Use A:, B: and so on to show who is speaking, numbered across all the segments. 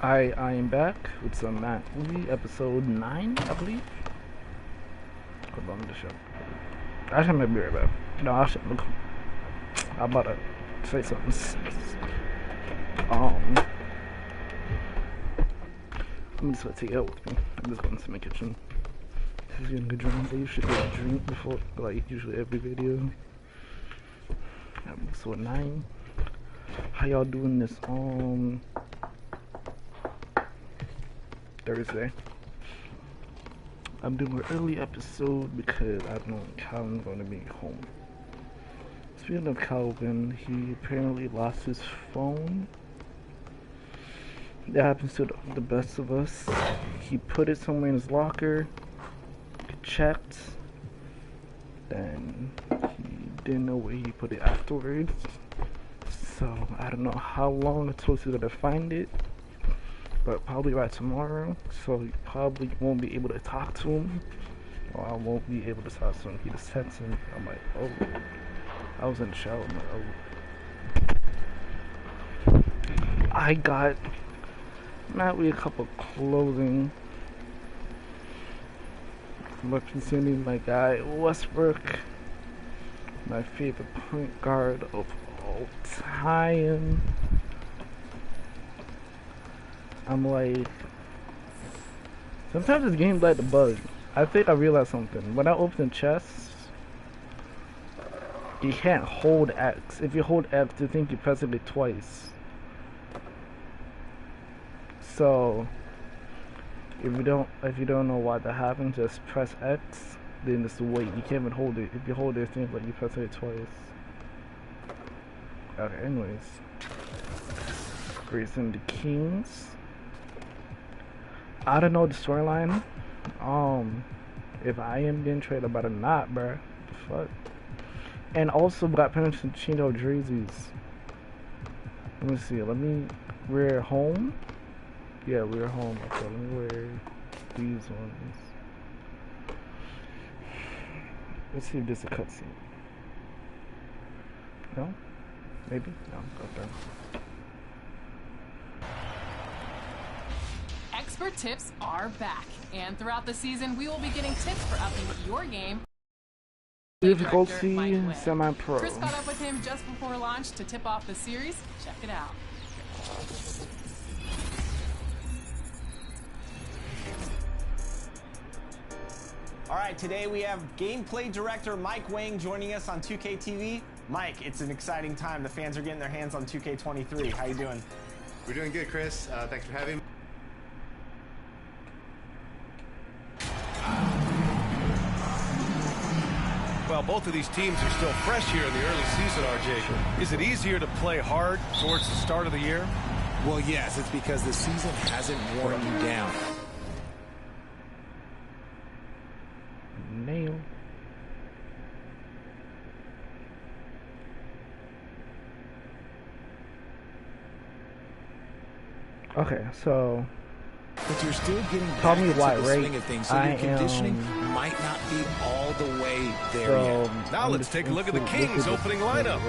A: I am back with some Matt Lee, episode 9, I believe. Hold on, the show. Actually, I'm gonna be right back. No, I'm about to say something. I'm just gonna take it out with me. I'm just going to my kitchen. This is getting good drinks. I usually get a drink before, like usually every video. Episode 9. How y'all doing this Thursday? I'm doing an early episode because I don't know when Calvin's going to be home. Speaking of Calvin, he apparently lost his phone. That happens to the best of us. He put it somewhere in his locker, checked, then he didn't know where he put it afterwards. So I don't know how long it's supposed to be to find it, but probably by tomorrow. So you probably won't be able to talk to him, or I won't be able to talk to him. He just texts him. I'm like, oh, I was in the shower. I'm like, oh. I got not really a couple clothing, representing my guy Westbrook, my favorite point guard of all time. I'm like, sometimes this game's like the bug. I think I realized something. When I open chests, you can't hold X. If you hold F, you think you're pressing it twice. So if you don't know why that happened, just press X. Then just wait. You can't even hold it. If you hold it, it seems like you press it twice. Okay, anyways. Grayson the Kings. I don't know the storyline. If I am getting traded about or not, bruh. Fuck. And also got parents to change our jerseys. Let me see. We're home. Yeah, we're home. Okay, let me wear these ones. Let's see if this is a cutscene. No? Maybe? No, okay.
B: Expert tips are back, and throughout the season, we will be getting tips for upping your game.
A: Difficulty semi-pro.
B: Chris caught up with him just before launch to tip off the series. Check it out.
C: All right, today we have gameplay director Mike Wang joining us on 2K TV. Mike, it's an exciting time. The fans are getting their hands on 2K23. How you doing?
D: We're doing good, Chris. Thanks for having me.
E: Well, both of these teams are still fresh here in the early season, RJ. Is it easier to play hard towards the start of the year?
F: Well, yes, it's because the season hasn't worn you down.
A: Nail. Okay, so
F: but you're still getting
A: tell
F: back
A: me
F: into
A: why,
F: the
A: right?
F: swing of things, so your conditioning might not be all the way there yet.
E: Now let's take a look at the Kings' opening lineup.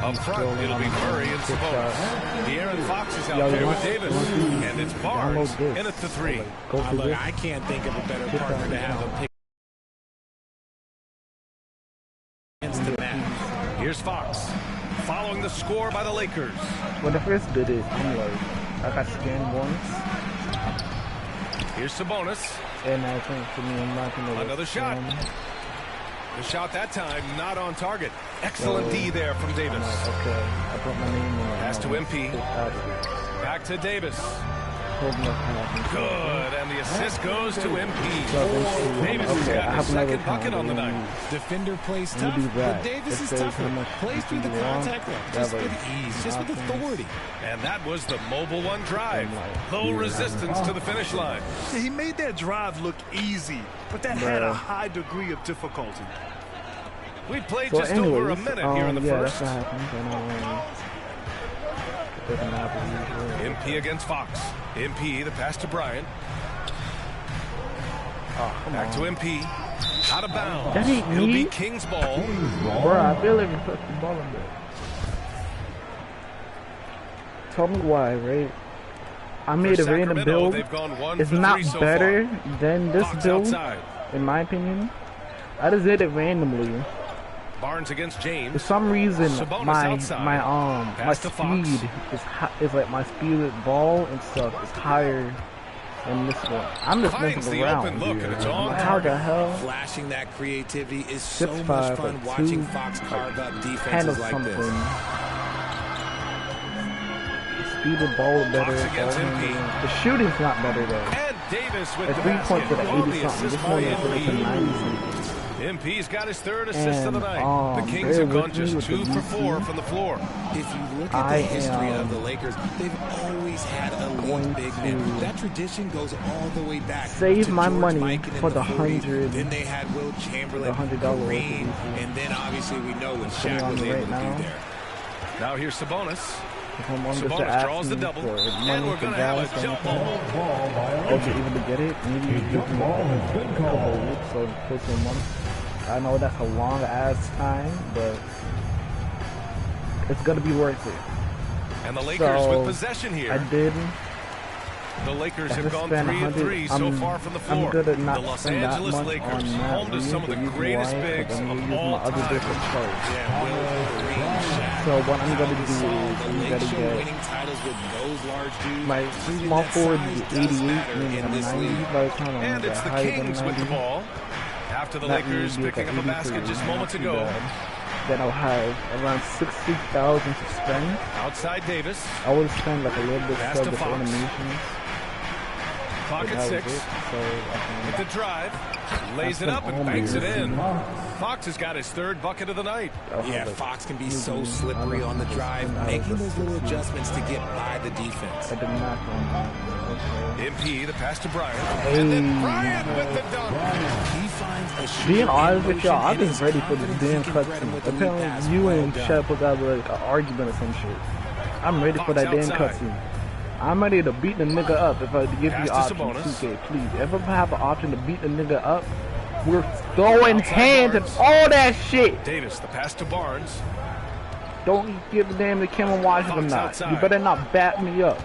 E: Up front, it'll be Murray and Sabonis. De'Aaron Fox is out there with Davis, and it's Barnes in at the 3.
F: Look, I can't think of a better partner to have a pick against the match.
E: Here's Fox, following the score by the Lakers.
A: When I first did it, I'm like, I got scanned once.
E: Here's Sabonis.
A: And I think for me, I'm not gonna
E: another shot. The shot that time not on target. Excellent D there from Davis.
A: Like, okay, I put my name in.
E: Pass to MP. Back to Davis. Good, and the assist goes to MP. Davis has got his second bucket on the night.
F: Defender plays tough, but Davis is tougher. Plays through the contact line, just with ease, just with authority.
E: And that was the mobile one drive. Low resistance to the finish line.
G: He made that drive look easy, but that had a high degree of difficulty.
E: We played just over a minute here in the first. MP against Fox. MP, the pass to Bryant. Back to MP. Out of bounds. It'll be King's ball.
A: Bro, I feel like we put the ball in there. Tell me why, right? I made a random build. It's not better than this build, in my opinion. I just did it randomly.
E: Barnes against James.
A: For some reason, my speed is like my speed with ball and stuff is higher than this one. I'm just messing around here. How the hell?
F: Flashing that creativity is so much fun watching Fox carve up defenses like this.
A: Speed with ball better. The shooting's not better though.
E: And Davis with
A: the 3 points at 80-something. This one is at 90-something.
E: MP's got his third assist of the night. The Kings have gone just 2 for 4 from the floor.
F: If you look at the history of the Lakers, they've always had a lead big man. That tradition goes all the way back.
A: Save my money for the 100.
F: Then they had Will Chamberlain,
A: $100,
F: Kareem, and then obviously we know when Shaq was able to be there.
E: Now here's Sabonis. Sabonis draws the double, and we're going to have a jump ball.
A: Okay, even to get it, maybe you get the ball has been called. So close to 1. I know that's a long ass time, but it's gonna be worth it.
E: And the Lakers with possession here.
A: I did.
E: The Lakers have gone 3 of 3 so far from the floor.
A: The
E: Los Angeles Lakers, home to some of the greatest bigs of all time.
A: So what I'm gonna do is I'm gonna get my small forward 88, maybe I'm 90 by the time I'm
E: and it's the Kings with the ball. After the Lakers picking up a basket just moments ago.
A: Then I'll have around 60,000 to spend.
E: Outside Davis.
A: I will spend like a little bit of the animations.
E: Clock at 6. With the drive. Lays it up and banks it in. Fox has got his 3rd bucket of the night.
F: Yeah, Fox can be so slippery on the drive, making those little adjustments to get by the defense.
E: MP, the pass to Bryant. And then Bryant with the dunk.
F: He finds a
A: being honest with y'all, I've been ready for this damn cutscene. Apparently, you and Shep will have like an argument or some shit. I'm ready for that damn cutscene. I'm ready to beat the nigga up if I give you option 2K, please. If I have an option to beat the nigga up, we're throwing hands and all that shit.
E: Davis, the pass to Barnes.
A: Don't give a damn if Cameron Washington or not. You better not bat me up.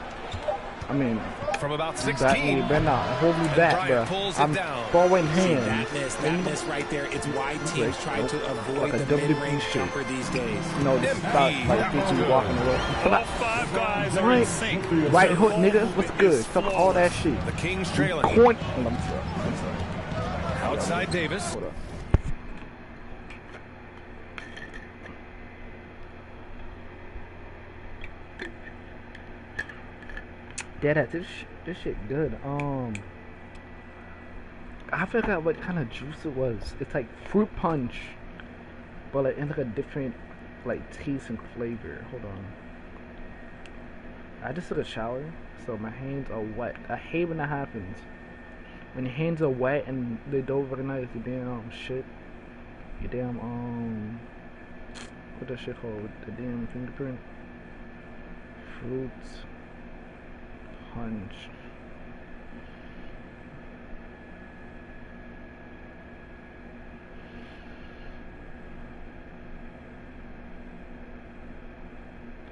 A: I mean,
E: from about 16.
A: You better not hold me back, bro. I'm throwing hands.
F: That miss right there. It's why teams try to avoid
A: like
F: the mid-range jumper these days.
A: You know, this about like people walking away.
G: All 5 guys are in sync.
A: Right hook, nigga. What's good? Fuck all that shit.
E: The Kings trailing.
A: I'm sorry.
E: Outside Davis.
A: Hold up. Yeah, this shit good. I forgot what kind of juice it was. It's like fruit punch, but like in like a different like taste and flavor. Hold on. I just took a shower, so my hands are wet. I hate when that happens. When your hands are wet and they don't recognize the damn shit. Your damn what that shit called? The damn fingerprint. Fruits. Punch.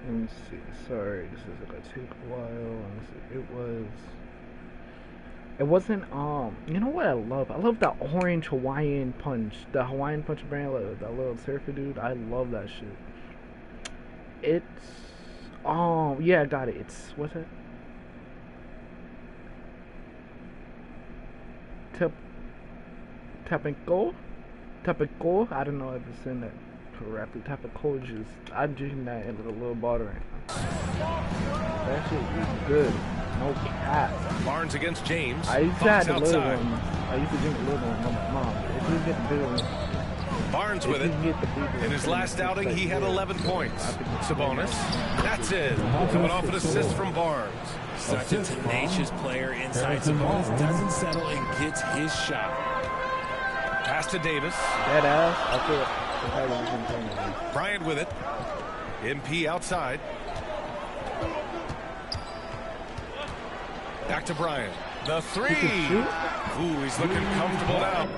A: Let me see. Sorry, this is gonna take a while. Let me see. It wasn't. You know what I love? I love that orange Hawaiian punch. The Hawaiian punch brand. That little surfer dude. I love that shit. It's. Yeah, I got it. It's what's it? Tapico? I don't know if it's in that correctly. Tapico juice. I'm drinking that in a little bottle right now. That shit is good. No cap.
E: Barnes against James.
A: I used to have the little one. I used to drink the little one with my mom. If you get the big one.
E: Barnes with it. In his last outing, he had 11 points. Sabonis. That's it. Coming off an assist from Barnes.
F: Such a tenacious player inside. Sabonis doesn't settle and gets his shot.
E: Pass to Davis.
A: That ass. I feel
E: Bryant with it. MP outside. Back to Bryant. The 3. Ooh, he's looking comfortable now.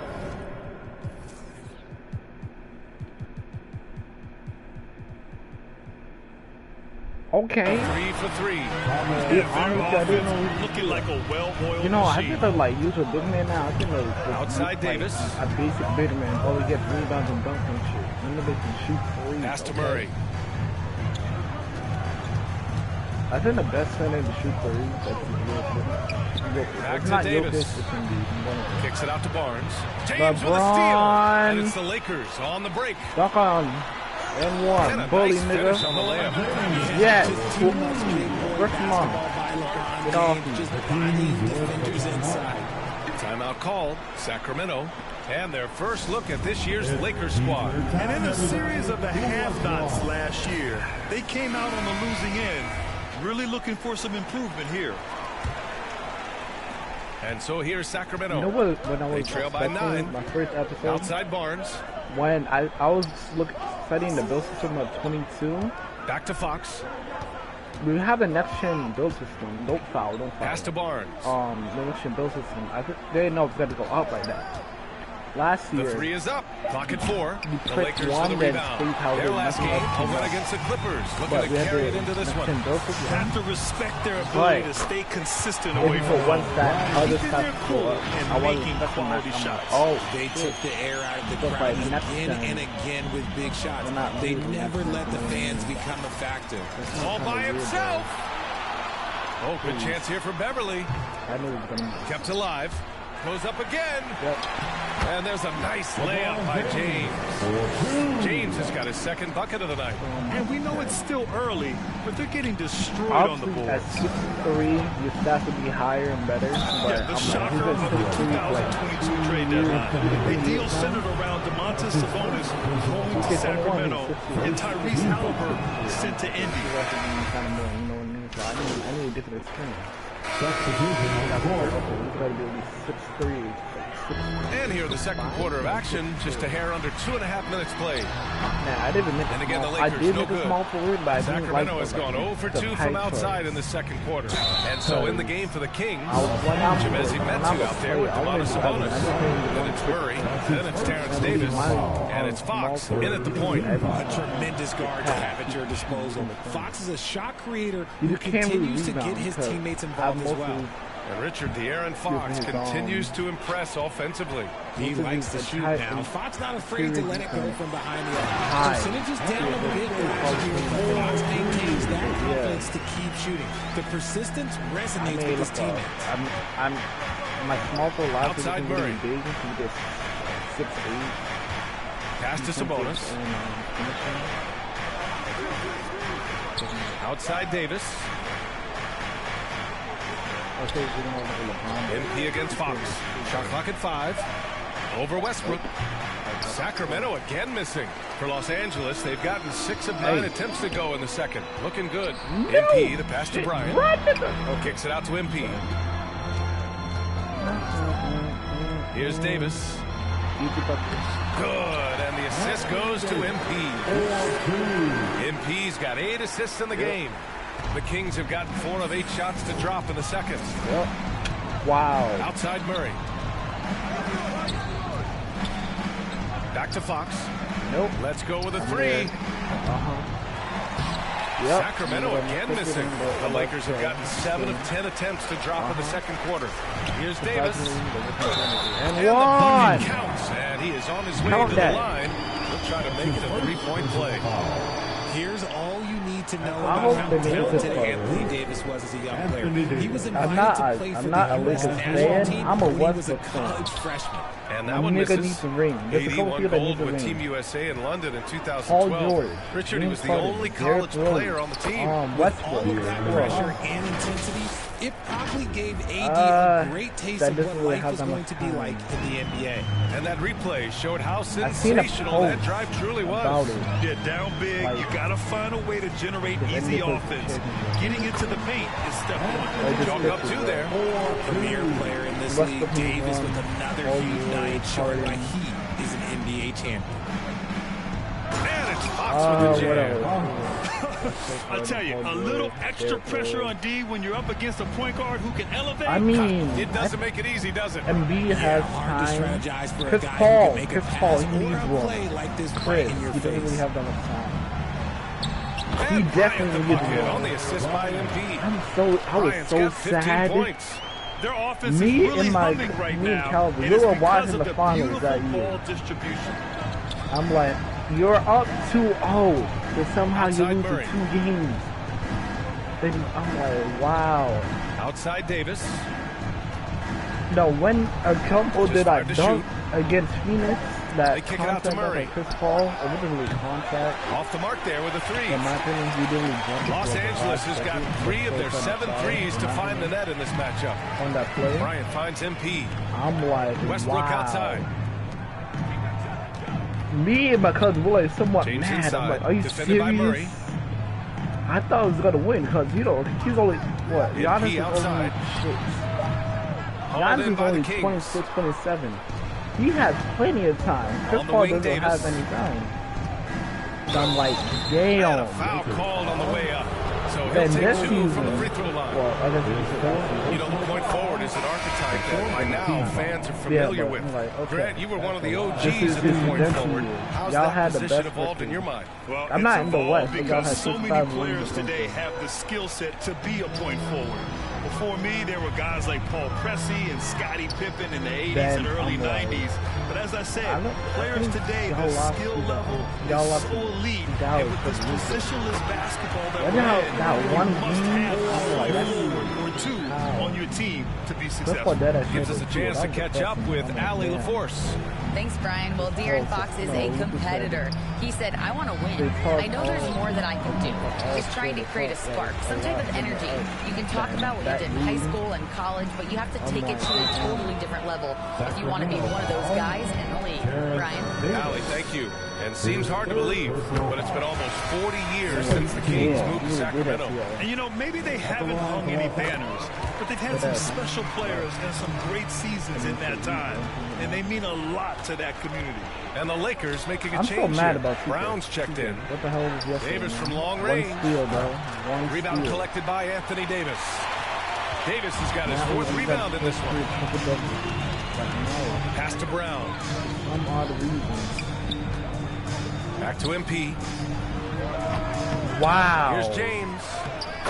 A: Okay.
E: 3 for 3.
A: Honestly, I didn't know.
G: Looking like a well-oiled
A: You know, I
G: machine.
A: think of like use a big man now. I think
E: Outside Davis.
A: A basic big man. All he gets rebounds and dunks and shit. And then they can shoot threes.
E: Pass to Murray.
A: I think the best center to shoot threes.
E: Back to Davis. Kicks it out to Barnes. James
A: LeBron.
E: with a steal. And it's the Lakers on the break.
A: Dunk on. And
E: And
A: one.
E: a
A: Bully,
E: nice finish
A: nigga.
E: on the layup.
A: Yes. First mom. Get off me.
F: Just binding defenders inside.
E: Timeout called. Sacramento. And their first look at this year's Lakers squad.
G: And in a series of the have-nots last year, they came out on the losing end, really looking for some improvement here.
E: And so here's Sacramento.
A: You know what? When I was
E: They trail by 9.
A: my first episode,
E: Outside Barnes.
A: when I was studying the build system of 22,
E: Back to Fox.
A: we have a next gen build system. Don't foul.
E: Pass to Barnes.
A: The next gen build system. I think they didn't know it's gonna go up like that. Last year,
E: The 3 is up. Clock at 4. The
A: click
E: Lakers
A: one,
E: for the
A: then
E: rebound.
A: see how
E: Their
A: they
E: last
A: mess
E: game,
A: up
E: a
A: too
E: win
A: much.
E: against the Clippers.
A: but
E: Looking
A: we
E: to
A: have
E: carry
A: the
E: it into this
A: next
E: one.
A: gen build system.
G: Have to respect their ability to stay consistent away
A: If
G: from
A: for one
G: home.
A: stat, other
G: Keeping
A: stats
G: their
A: go
G: cool
A: up. I
G: and
A: wasn't
G: making
A: expecting that.
G: quality
A: I'm like,
G: shots.
A: oh,
F: They took the air out of the
A: Just
F: crowd
A: like next
F: again
A: time.
F: and again with big shots.
A: We're not
F: They
A: losing
F: never
A: next
F: let the
A: time.
F: fans become a factor.
E: All by himself. Oh, good chance here for Beverly.
A: I knew it was gonna.
E: Kept alive. Goes up again.
A: Yep.
E: And there's a nice layup by James. James has got his second bucket of the night.
G: And we know it's still early, but they're getting destroyed on the
A: Obviously, at
G: boards.
A: 6'3", your stats would be higher and better. But
G: Yeah, the
A: I'm
G: shocker
A: like,
G: of the
A: he's been
G: 2022 trade deadline. A deal centered around DeMontis Sabonis going to Sacramento and Tyrese Halliburton sent to Indy.
A: kind of more, you know what I mean? So I need a different experience.
E: And here in the second quarter of action, just a hair under 2.5 minutes played.
A: Nah, I didn't make
E: And again, the
A: I
E: Lakers,
A: did
E: no
A: make a
E: good.
A: small forward, but I didn't like
E: Sacramento has gone 0 for 2 from outside in the second quarter. And so in the game for the Kings, Jemezi Metu out there with Domantas Sabonis. Then it's Murray, then it's Terrence Davis, and it's Fox in at the point.
F: A tremendous guard to have at your disposal. Fox is a shot creator who
A: You can't really
F: continues to get
A: rebound
F: his
A: because
F: teammates involved as well.
E: And Richard, De'Aaron Fox continues to impress offensively.
F: He likes to shoot now. Fox not afraid to let it go from behind the arc. Percentages down a bit last year, but Fox maintains that confidence to keep shooting. The persistence resonates with his teammates.
A: I'm my small for a lot of
E: Outside
A: people
E: Murray.
A: big. He gets 6'8".
E: Pass to Sabonis. Outside Davis. MP against Fox. Shot clock at 5. Over Westbrook. Sacramento again missing. For Los Angeles, they've gotten 6 of 9 attempts to go in the second. Looking good. MP, the pass to Bryant. Kicks it out to MP. Here's Davis. Good, and the assist goes to MP. MP's got 8 assists in the game. The Kings have gotten 4 of 8 shots to drop in the second.
A: Yep. Wow.
E: Outside Murray. Back to Fox.
A: Nope.
E: Let's go with a 3.
A: Yep.
E: Sacramento again missing. The Lakers have gotten 7 of 10 attempts to drop in the second quarter. Here's Davis.
A: And
E: And the
A: one.
E: bucket counts. And he is on his way
A: Count
E: to
A: that.
E: the line. He'll try to make it a 3-point play.
F: Here's all you need to know
A: I
F: about
A: hope
F: how
A: they make it
F: talented
A: this far.
F: Anthony Davis was as a young player. He was
A: I'm
F: invited
A: not
F: to
A: a-
F: play
A: I'm
F: for
A: not
F: the
A: a
F: U.S.
A: Lakers
F: national
A: fan.
F: team
A: I'm a
F: when he was a
A: Westbrook fan.
F: college freshman.
E: And that
A: My
E: one
A: nigga
E: misses.
A: needs a ring. There's a
E: 80
A: couple
E: won
A: people that
E: gold
A: need a
E: with
A: ring.
E: Team USA in London in
A: Paul
E: 2012.
A: George.
E: Richard, he was the
A: James
E: only
A: Harden,
E: college
A: Derrick
E: player
A: Rose,
E: on the team.
A: Westbrook.
F: All of that
A: Yeah.
F: pressure and intensity, it probably gave AD a great taste
A: that
F: of
A: doesn't
F: what
A: really
F: life
A: have
F: was
A: that
F: going
A: much
F: to be
A: time.
F: like in the NBA.
E: And that replay showed how
A: I've seen a
E: sensational that
A: post
E: drive truly
A: about
E: was.
A: it.
G: Yeah, down big, you got to find a way to generate easy offense. Getting into the paint is step one.
E: Chalk up 2 there.
F: Premier player in this league, Davis, with another huge night showing why he is an NBA champion.
E: And it's Fox with the jam.
G: I tell you, a little extra pressure on D when you're up against a point guard who can elevate.
A: I mean,
E: It doesn't make it easy, does it?
A: Embiid has
F: Hard to
A: time.
F: strategize for a
A: Chris
F: guy who
A: Paul,
F: can make a
A: Chris Paul,
F: pass
A: he
F: or
A: needs
F: a
A: one.
F: play like this right
A: Chris,
F: in your
A: he doesn't
F: face.
A: really have that much time. He definitely gets it
E: on the assist by MP.
A: I was so sad.
G: Points. Their offense
A: Me
G: is really
A: and
G: humming right
A: me
G: now.
A: and Calvin,
G: and
A: we
G: it's
A: were
G: because
A: watching
G: of
A: the finals
G: beautiful
A: that
G: ball
A: year.
G: distribution.
A: I'm like, you're up 2-0, but somehow you
E: Outside
A: lose
E: Murray.
A: in 2 games. Then I'm like, wow.
E: Outside Davis.
A: No, when a couple
E: Just
A: did I
E: 5 to
A: dunk
E: shoot.
A: against Phoenix,
E: They
A: that
E: kick it out to
A: contact
E: Murray.
A: like Chris Paul, it wasn't really contact.
E: Off the mark there with a three.
A: In my opinion, he didn't jump.
E: Los Angeles has got 3 of their 7 threes to find the net in this matchup.
A: On that play,
E: Bryant finds MP.
A: I'm like,
E: Westbrook
A: wow.
E: outside.
A: Me and my cousin were like somewhat
E: James
A: mad.
E: inside.
A: I'm like, are you
E: Defended by Murray.
A: serious? I thought he was gonna win because he's only what?
E: MP
A: Giannis is
E: outside.
A: only
E: Hauled
A: Giannis
E: in
A: is
E: by the
A: only
E: Kings.
A: 26, 27. He has plenty of time. Chris
E: On the
A: Paul
E: wing,
A: doesn't
E: Davis.
A: have any time. So I'm like,
E: And
A: damn.
E: a foul called on the way up. So he'll
A: And
E: take
A: this
E: 2
A: season,
E: from the free throw line.
A: well, I guess it's
E: You know, the point forward is an archetype that by now fans are familiar
A: but
E: with.
A: I'm like, okay.
E: Grant, you were one of the OGs
A: This is
E: of the point
A: redemption
E: forward.
A: year.
E: How's
A: Y'all
E: that
A: had the
E: position
A: best
E: evolved in
A: record.
E: your mind?
G: Well,
A: I'm
G: it's
A: not in the
G: evolved
A: West, but y'all
G: because
A: had
G: so
A: 65
G: many
A: wins
G: players
A: or something.
G: today have the skill set to be a point forward. Before me, there were guys like Paul Pressey and Scottie Pippen in the 80s
A: Then
G: and early
A: I'm like,
G: 90s. But as I said,
A: I
G: players
A: think
G: today,
A: y'all
G: the
A: lost
G: skill
A: to
G: level
A: y'all
G: is
A: lost
G: so
A: to
G: elite.
A: Dallas
G: And with this
A: for the reason.
G: positionless basketball that
A: And
G: we're
A: now
G: in,
A: that
G: you
A: one
G: must
A: game,
G: have
A: I'm
G: a
A: like, that's
G: forward or two
A: how?
G: on your team to be
A: Chris Paul
G: successful.
A: dead at
E: Gives us a
A: shit,
E: chance to
A: that was
E: catch
A: the
E: up
A: best
E: with
A: thing.
E: Allie
A: Yeah.
E: LaForce.
H: Thanks, Brian. Well, De'Aaron Fox is a competitor. He said, I want to win. I know there's more that I can do. Just trying to create a spark, some type of energy. You can talk about what you did in high school and college, but you have to take it to a totally different level if you want to be one of those guys in the league. Brian?
E: Allie, thank you. And seems hard to believe, but it's been almost 40 years since the Kings moved to Sacramento.
G: And you know, maybe they haven't hung any banners, but they've had some special players and some great seasons in that time. And they mean a lot to that community.
E: And the Lakers making a
A: I'm
E: change
A: so mad
E: here.
A: about you.
E: Brown's checked in.
A: What the hell was yesterday?
E: Davis from
A: man?
E: long
A: One
E: range.
A: steal, bro. One
E: Rebound
A: steal.
E: collected by Anthony Davis. Davis has got his
A: Now
E: 4th
A: he's
E: rebound
A: got
E: in this one.
A: Like, no.
E: Pass to Brown.
A: Some odd reasons.
E: Back to MP.
A: Wow.
E: Here's James.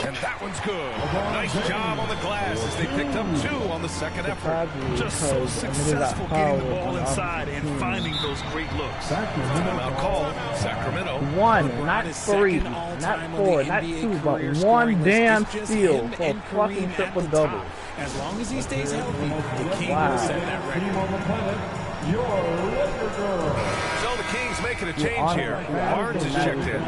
E: And that one's good. Nice job on the glass as they picked up 2 on the second effort.
G: Just so successful getting the ball inside and finding those great looks.
E: Timeout called. Sacramento.
A: One,
F: LeBron
A: not
F: is
A: 3,
F: second all-time
A: not
F: in
A: 4,
F: the
A: not
F: NBA
A: 2, but
F: career
A: 1
F: scoring list.
A: damn
F: It's just
A: steal
F: him
A: for a
F: and
A: fucking
F: Kareem at
A: triple
F: the
A: double.
F: top. As long as he stays healthy, the King
A: Wow.
F: will set that record.
E: So the Kings making a change here. Barnes is checked in.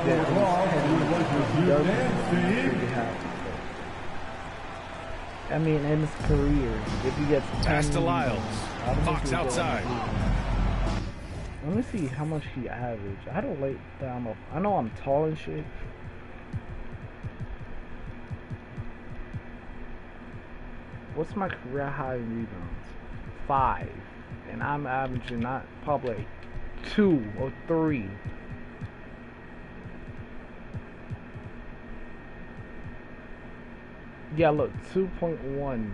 A: I mean, in his career, if he gets 10
E: Pass to Lyles.
A: I don't think
E: Fox
A: he'll go
E: outside.
A: Let me see how much he averaged. I don't like that. I know I'm tall and shit. What's my career high in rebounds? 5. And I'm averaging not probably 2 or 3. Yeah, look, 2.1.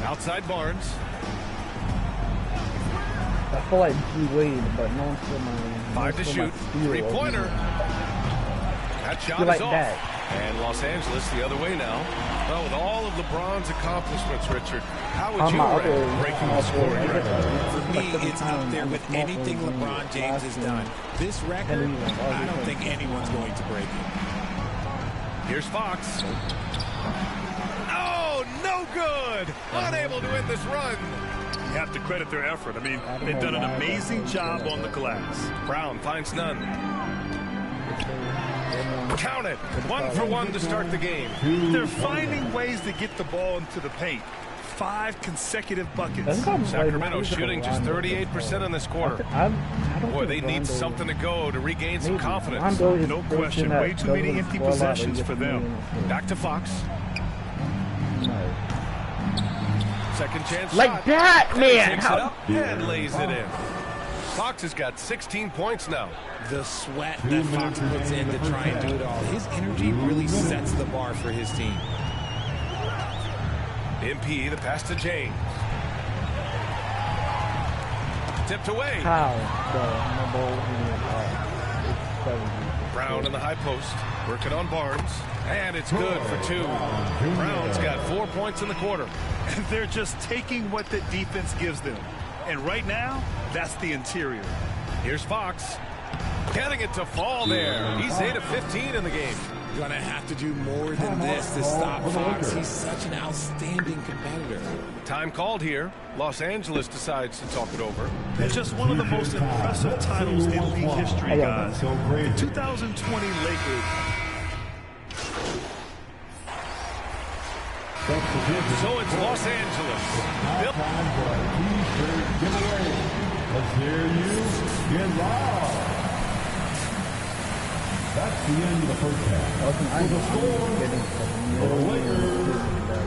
E: Outside Barnes.
A: I feel like G Wade, but no one's for my
E: 5 to shoot. 3-pointer. That shot is
A: like
E: off.
A: that.
E: And Los Angeles the other way now. Well, with all of LeBron's accomplishments, Richard, how would you rank breaking the scoring record?
F: For me, it's up there with anything LeBron James has done. This record, I don't think anyone's going to break it.
E: Here's Fox. Oh, no good. Unable to end this run.
G: You have to credit their effort. I mean, they've done an amazing job on the glass.
E: Brown finds none. Count it. 1 for 1 to start the game.
G: They're finding ways to get the ball into the paint. 5 consecutive buckets.
E: Sacramento shooting just 38% in this quarter. Boy, they need something to go to regain some confidence.
G: No question. Way too many empty possessions for them.
E: Back to Fox. Second chance
A: Like
E: shot.
A: that,
E: And
A: man.
E: he takes it up and lays it in. Fox has got 16 points now.
F: The sweat that Fox puts in to try and do it all. His energy really sets the bar for his team.
E: MP, the pass to James. Tipped away. Brown in the high post, working on Barnes, and it's good for 2. Brown's got 4 points in the quarter.
G: And they're just taking what the defense gives them. And right now, that's the interior.
E: Here's Fox. Getting it to fall there. He's 8 of 15 in the game.
F: You're going to have to do more than this to stop Fox. He's such an outstanding competitor.
E: Time called here. Los Angeles decides to talk it over.
G: It's just one of the most impressive titles in league history, guys. The 2020 Lakers.
E: So it's Los Angeles.
I: Let's hear you get loud. That's the end of the first half.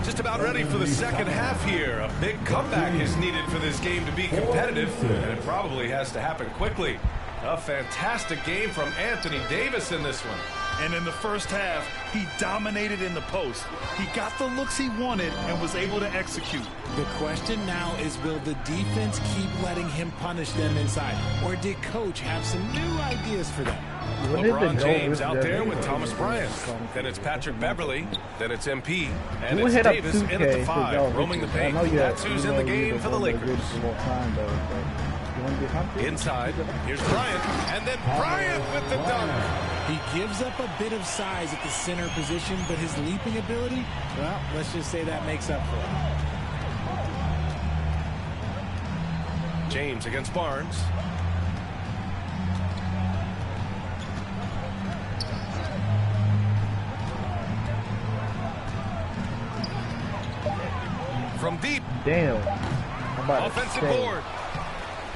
E: Just about ready for the second half here. A big comeback is needed for this game to be competitive, and it probably has to happen quickly. A fantastic game from Anthony Davis in this one.
G: And in the first half, he dominated in the post. He got the looks he wanted and was able to execute.
F: The question now is, will the defense keep letting him punish them inside? Or did Coach have some new ideas for them?
E: LeBron James out there with Thomas Bryant. Then it's Patrick Beverly. Then it's MP. And it's Davis in at the 5, roaming the paint. That's who's in the game for the Lakers. Inside, here's Bryant. And then Bryant with the dunk.
F: He gives up a bit of size at the center position, but his leaping ability, well, let's just say that makes up for it.
E: James against Barnes. From deep.
A: Damn.
E: Offensive board.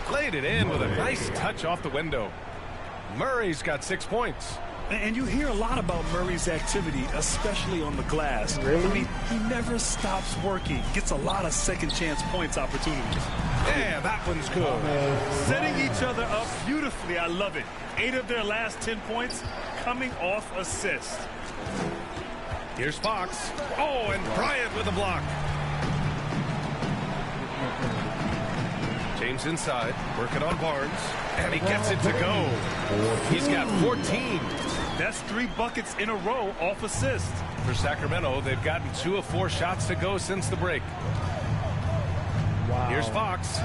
E: Played it in with a nice touch off the window. Murray's got 6 points.
G: And you hear a lot about Murray's activity, especially on the glass.
A: Really?
G: I mean, he never stops working. Gets a lot of second chance points opportunities.
E: Yeah, that one's good.
G: Setting each other up beautifully. I love it. 8 of their last 10 points coming off assists.
E: Here's Fox. Oh, and Bryant with a block. James inside, working on Barnes, and he gets it to go. He's got 14.
G: That's 3 buckets in a row off assist.
E: For Sacramento, they've gotten 2 of 4 shots to go since the break.
A: Wow.
E: Here's Fox.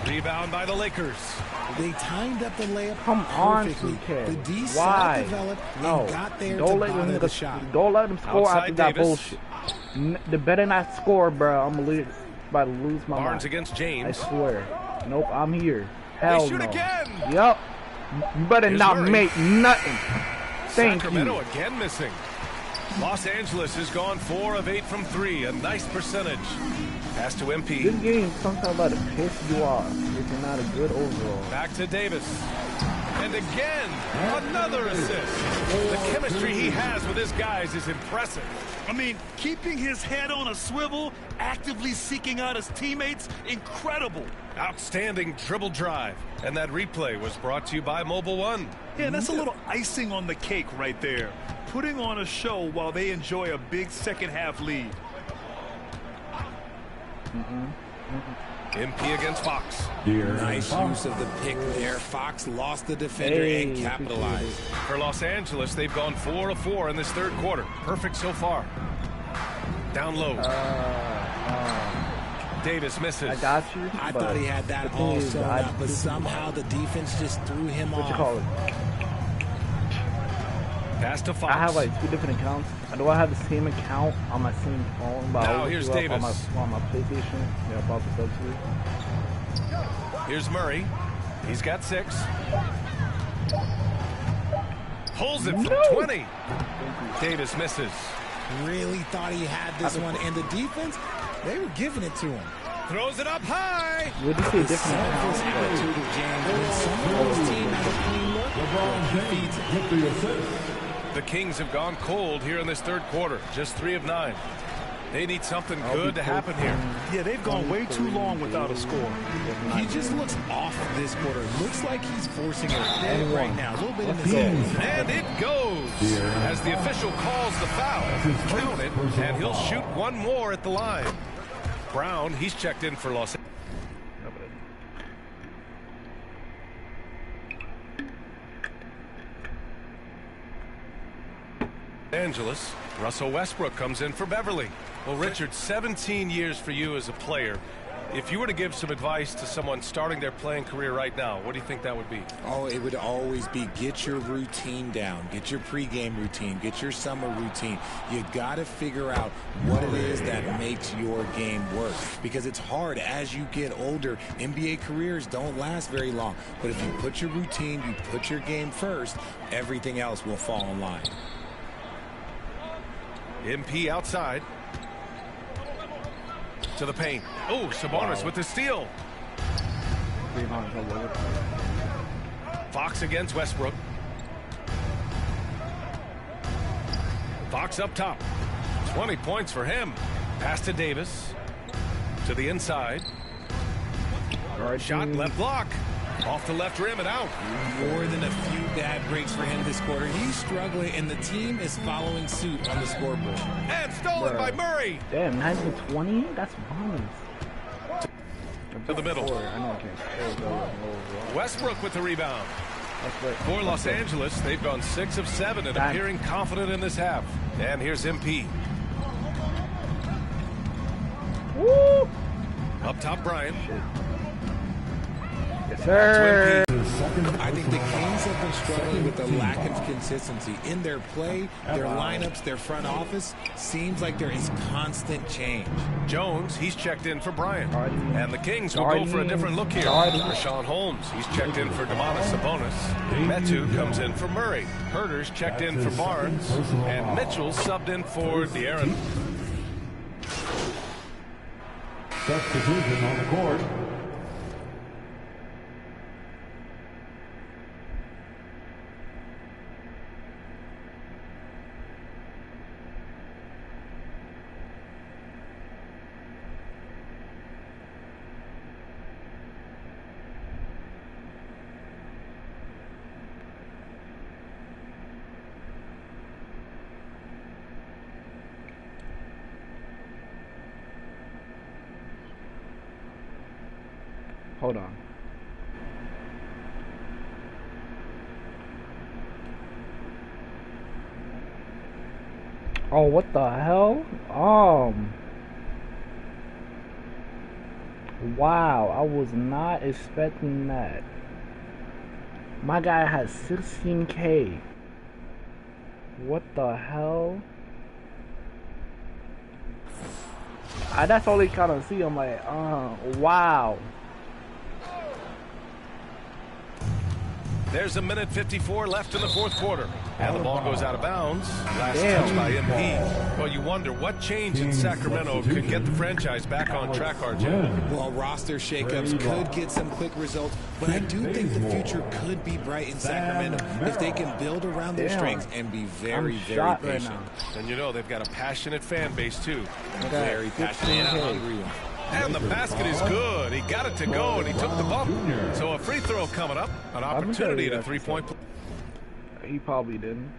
E: Rebound by the Lakers.
F: They timed up the layup
A: perfectly.
F: The D
A: Why?
F: developed
A: No.
F: and got there
A: Don't
F: to
A: let
F: bother
A: them
F: the shot.
A: Don't let them score
E: Outside
A: after that
E: Davis.
A: bullshit. They better not score, bro. I'm about to lose my mind.
E: Barnes against James.
A: I swear. Nope, I'm here. Hell
E: They shoot
A: no.
E: again.
A: Yup. You better
E: Here's
A: not
E: Murray.
A: make nothing. Thank
E: Sacramento
A: you.
E: again missing. Los Angeles has gone 4 of 8 from 3. A nice percentage. Pass to MP.
A: This game sometimes about to piss you off if you're not a good overall.
E: Back to Davis. And again, another assist. The chemistry he has with his guys is impressive.
G: I mean, keeping his head on a swivel, actively seeking out his teammates, incredible.
E: Outstanding dribble drive. And that replay was brought to you by Mobile One.
G: Yeah, that's a little icing on the cake right there. Putting on a show while they enjoy a big second half lead.
E: MP against Fox.
F: Nice use of the pick there. Fox lost the defender and capitalized.
E: For Los Angeles, they've gone 4 of 4 in this third quarter. Perfect so far. Down low. Davis misses.
A: I got you.
F: I thought he had that all sewn up, but somehow the defense just threw him off.
A: What you call it?
E: Pass to Fox.
A: I have like 2 different accounts. Do I have the same account on my same phone? But
E: Now
A: I
E: here's
A: do it
E: Davis.
A: on my PlayStation. Yeah, about the substitute.
E: Here's Murray. He's got 6. Pulls it from 20. Davis misses.
F: Really thought he had this one, and the defense, they were giving it to him.
E: Throws it up high.
A: Would you see a different
F: Selfless
A: account?
F: attitude of James. When someone on his team has a clean look, he feeds it.
E: The Kings have gone cold here in this third quarter. Just 3 of 9. They need something good to happen here.
G: Yeah, they've gone way too long without a score.
F: He just looks off this quarter. Looks like he's forcing it right now. A little bit in the zone.
E: And it goes. As the official calls the foul. Count it, and he'll shoot 1 more at the line. Brown, he's checked in for Los Angeles. Angeles. Russell Westbrook comes in for Beverly. Well, Richard, 17 years for you as a player. If you were to give some advice to someone starting their playing career right now, what do you think that would be?
F: Oh, it would always be get your routine down. Get your pregame routine. Get your summer routine. You got to figure out what it is that makes your game work. Because it's hard as you get older. NBA careers don't last very long. But if you put your routine, you put your game first, everything else will fall in line.
E: MP outside. To the paint. Oh, Sabonis with the steal. Fox against Westbrook. Fox up top. 20 points for him. Pass to Davis. To the inside. Shot left block. Off the left rim and out.
F: More than a few bad breaks for him this quarter. He's struggling, and the team is following suit on the scoreboard.
E: And stolen by Murray.
A: Damn, 9-20? That's bombs.
E: To the middle. Westbrook with the rebound. For Los Angeles, they've gone 6 of 7 and appearing confident in this half. And here's MP.
A: Woo!
E: Up top, Bryant.
A: Yes, sir.
F: I think the Kings have been struggling with the lack of consistency in their play, their lineups, their front office. Seems like there is constant change.
E: Jones, he's checked in for Bryant. And the Kings will go for a different look here. Rashawn Holmes, he's checked in for Domantas Sabonis. Metu comes in for Murray. Herter's checked in for Barnes. And Mitchell subbed in for De'Aaron.
I: Substitution on the court.
A: Hold on. Oh, what the hell? Wow, I was not expecting that. My guy has 16K. What the hell? That's all they kind of see. I'm like, wow.
E: There's a minute 54 left in the fourth quarter. And the ball goes out of bounds. Last touch by MP. Well, you wonder what change in Sacramento could get the franchise back on track, RJ.
F: Well, roster shakeups could get some quick results, but I do think the future could be bright in Sacramento if they can build around their strengths and be very, very patient.
E: And you know, they've got a passionate fan base, too.
F: Very passionate and hungry one.
E: And the basket is good. He got it to go, and he took the bump. So a free throw coming up. An opportunity at a three-point play.
A: He probably didn't.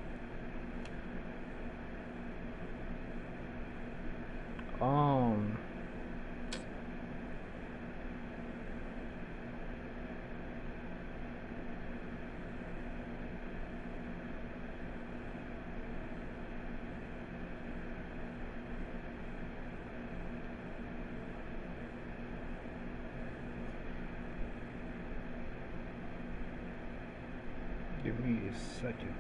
A: Give me a second.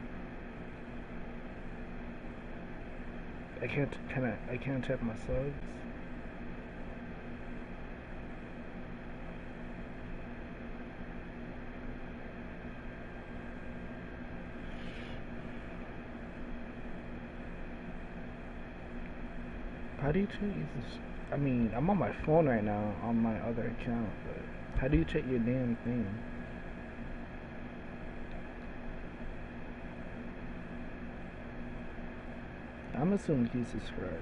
A: I can't tap my subs. How do you check this? I mean, I'm on my phone right now on my other account, but how do you check your damn thing? I'm assuming he subscribes.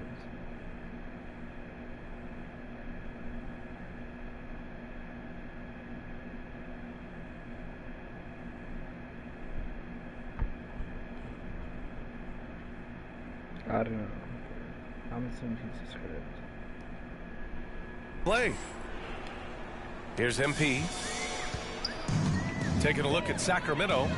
A: I don't know. I'm assuming he subscribes.
E: Play. Here's MP. Taking a look at Sacramento.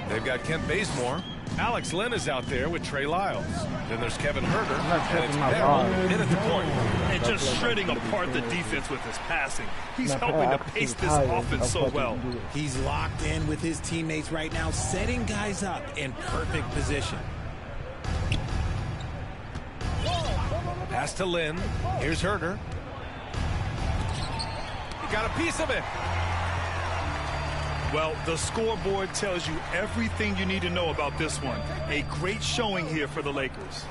E: They've got Kent Bazemore. Alex Len is out there with Trey Lyles. Then there's Kevin Herter, and it's
A: my
E: Merrill in at the point.
G: And just shredding apart the defense with his passing. He's helping to pace this offense so well.
F: He's locked in with his teammates right now, setting guys up in perfect position.
E: Pass to Lynn. Here's Herter. He got a piece of it.
G: Well, the scoreboard tells you everything you need to know about this one. A great showing here for the Lakers.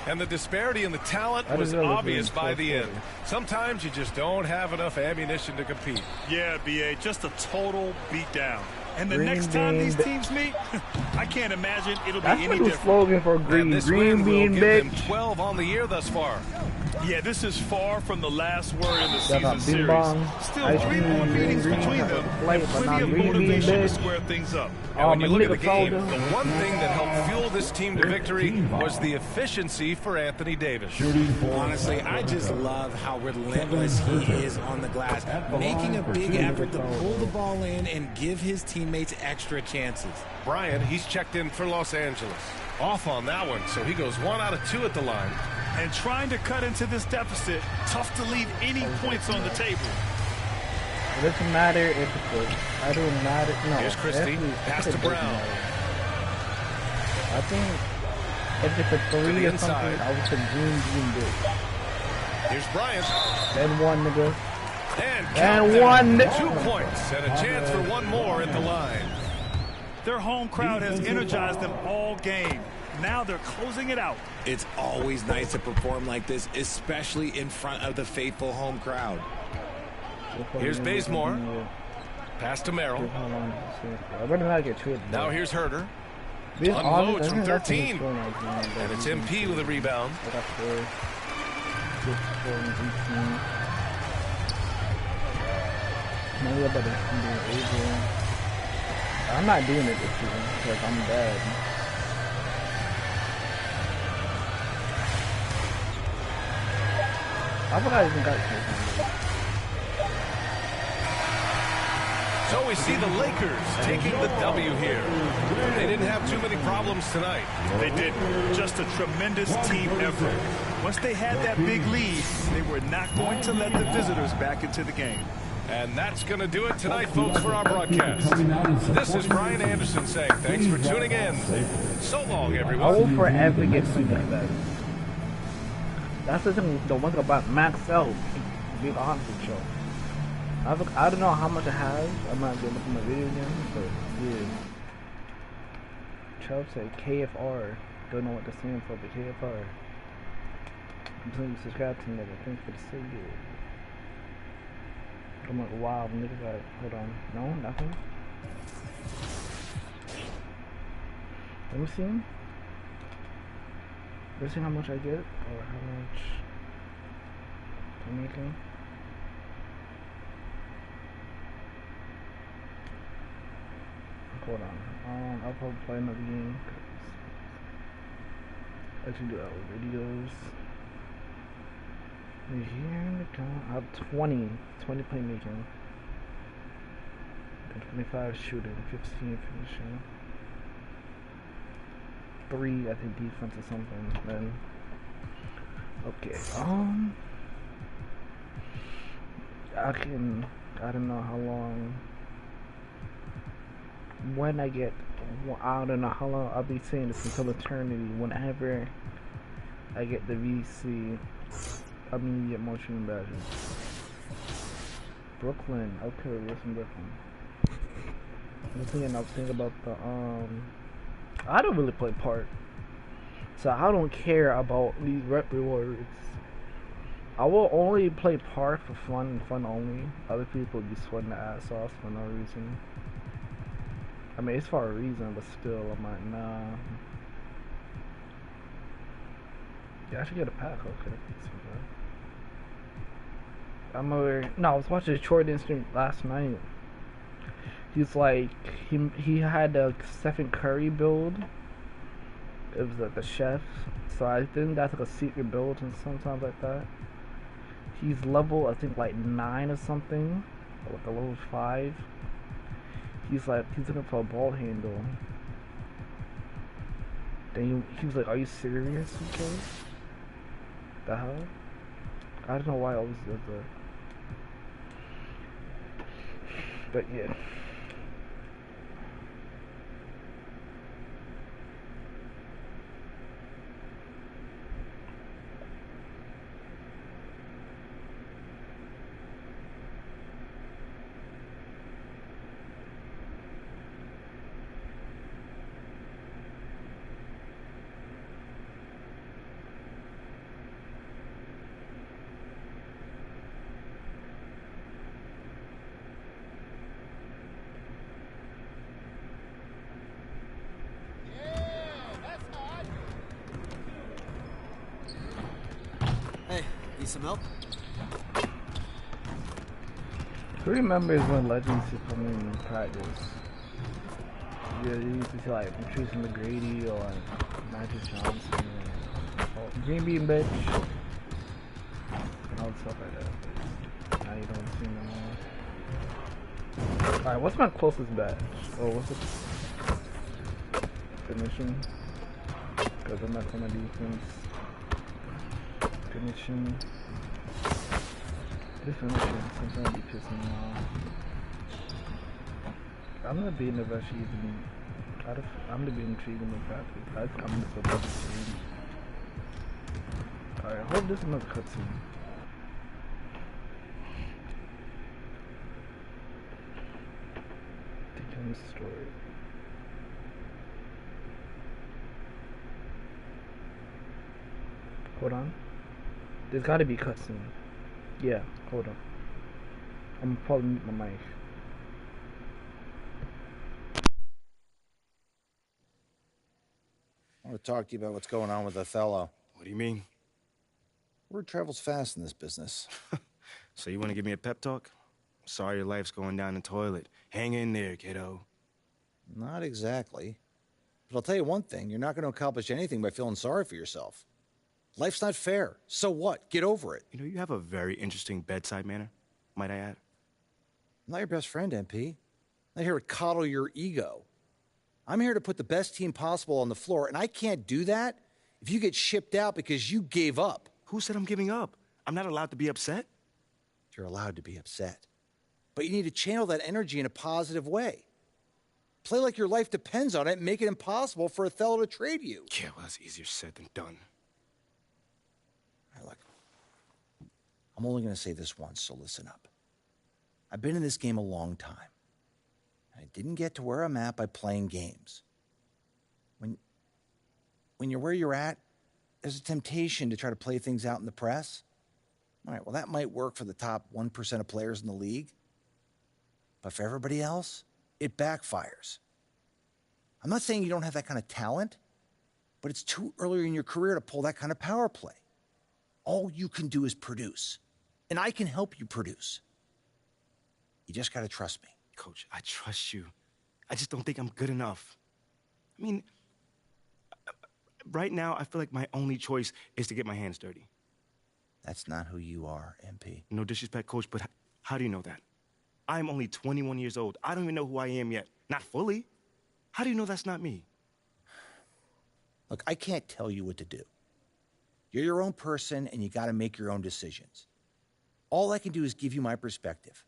E: And the disparity in the talent was obvious by the end. Sometimes you just don't have enough ammunition to compete.
G: Yeah, B.A., just a total beatdown. And the next time these teams meet, I can't imagine it'll be any different.
A: That's the slogan for Green.
E: This
A: Green
E: win will
A: bean,
E: give them
A: bitch.
E: 12 on the year thus far.
G: Yeah, this is far from the last word in the season series. Still 3 more meetings between them, and plenty of motivation to square things up.
E: And when you look at the game, the one thing that helped fuel this team to victory was the efficiency for Anthony Davis.
F: Honestly, I just love how relentless he is on the glass, making a big effort to pull the ball in and give his teammates extra chances.
E: Bryant, he's checked in for Los Angeles. Off on that one, so he goes 1 out of 2 at the line.
G: And trying to cut into this deficit, tough to leave any points on the table.
A: It doesn't matter if it's good. I don't matter. No.
E: Here's Christie. Pass to Brown.
A: I think if it's a 3 or something, I would say green big.
E: Here's Bryant.
A: Then 1, nigga.
E: And
A: 1.
E: 2 points and a chance for 1 more at the line.
G: Their home crowd has energized them all game. Now they're closing it out.
F: It's always nice to perform like this, especially in front of the faithful home crowd.
E: Here's Bazemore. Pass to Merrill. Now here's Herter. Unloads from 13. And it's MP with a rebound.
A: I'm not doing it this season because I'm bad. I forgot I even got it.
E: So we see the Lakers taking the W here. They didn't have too many problems tonight.
G: They didn't. Just a tremendous team effort. Once they had that big lead, they were not going to let the visitors back into the game.
E: And that's going to do it tonight, folks, for our broadcast. This is Brian Anderson saying thanks for tuning in. So long, everyone.
A: I will forever get something like that. That's the thing, the one thing about Max L, to be honest with you. I don't know how much it has. I'm not going to look at my video again, but yeah. Chubb said KFR. Don't know what to stand for, but KFR. Please subscribe to me. Thanks for the so good. I'm like, wow, nigga got, hold on. No, nothing. Let me see. Let's see how much I get, or how much I'm making. Hold on. I'll probably play another game. I should do that with videos. Here we go. I have 20 playmaking, 25 shooting, 15 finishing, 3 I think defense or something. Then okay, I don't know how long. When I get, I don't know how long I'll be saying this until eternity. Whenever I get the VC. Immediate motion badges. Brooklyn. Okay, where's in Brooklyn? I was thinking about the I don't really play Park, so I don't care about these rep rewards. I will only play Park for fun and fun only. Other people be sweating their ass off for no reason. I mean, it's for a reason, but still, I'm like, nah. Yeah, I should get a pack. Okay. I was watching a short stream last night. He's like, he had a Stephen Curry build. It was like a chef. So I think that's like a secret build and sometimes like that. He's level, I think like 9 or something. Or like a level 5. He's looking for a ball handle. Then he was like, "Are you serious?" Okay. The hell? I don't know why I always does that. But yeah.
J: Hey, need some help?
A: Who remembers when Legends used to come in practice? Yeah, you used to see like Tracy McGrady or like Magic Johnson or Green Bean Bitch and all stuff like that. Now you don't see them all. Alright, what's my closest badge? Oh, what's it? Finishing? Because I'm not on my defense. Finishing. This finishing sometimes be pissing me off. I'm not being the best even. I'm not being treated in the practice. I'm just supposed to see. Alright, I hope this is another cutscene. Begin the story. Hold on. There's gotta be cutscene. Yeah, hold on. I'm gonna probably mute my mic.
K: I want to talk to you about what's going on with Othello.
L: What do you mean?
K: Word travels fast in this business.
L: So you want to give me a pep talk? Sorry your life's going down the toilet. Hang in there, kiddo.
K: Not exactly. But I'll tell you one thing, you're not going to accomplish anything by feeling sorry for yourself. Life's not fair. So what? Get over it.
L: You know, you have a very interesting bedside manner, might I add.
K: I'm not your best friend, MP. I'm not here to coddle your ego. I'm here to put the best team possible on the floor, and I can't do that if you get shipped out because you gave up.
L: Who said I'm giving up? I'm not allowed to be upset.
K: You're allowed to be upset. But you need to channel that energy in a positive way. Play like your life depends on it and make it impossible for Othello to trade you.
L: Yeah, well, that's easier said than done.
K: All right, look. I'm only going to say this once, so listen up. I've been in this game a long time. I didn't get to where I'm at by playing games. When you're where you're at, there's a temptation to try to play things out in the press. All right, well, that might work for the top 1% of players in the league. But for everybody else, it backfires. I'm not saying you don't have that kind of talent, but it's too early in your career to pull that kind of power play. All you can do is produce, and I can help you produce. You just got to trust me.
L: Coach, I trust you. I just don't think I'm good enough. I mean, right now, I feel like my only choice is to get my hands dirty.
K: That's not who you are, MP.
L: No disrespect, Coach, but how do you know that? I'm only 21 years old. I don't even know who I am yet. Not fully. How do you know that's not me?
K: Look, I can't tell you what to do. You're your own person, and you got to make your own decisions. All I can do is give you my perspective.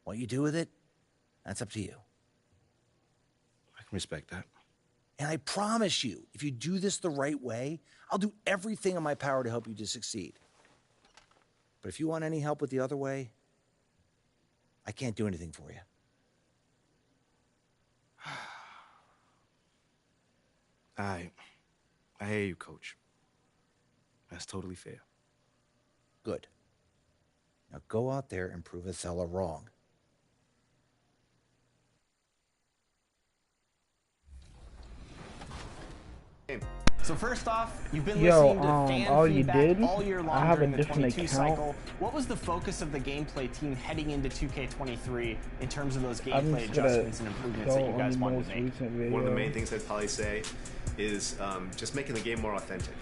K: What you do with it, that's up to you.
L: I can respect that.
K: And I promise you, if you do this the right way, I'll do everything in my power to help you to succeed. But if you want any help with the other way, I can't do anything for you.
L: I hear you, Coach. That's totally fair.
K: Good. Now go out there and prove Othello wrong.
C: So first off, you've been listening to fan feedback all year long during the 22 cycle. What was the focus of the gameplay team heading into 2K23 in terms of those gameplay adjustments and improvements that you guys wanted to make?
D: One of the main things I'd probably say is just making the game more authentic.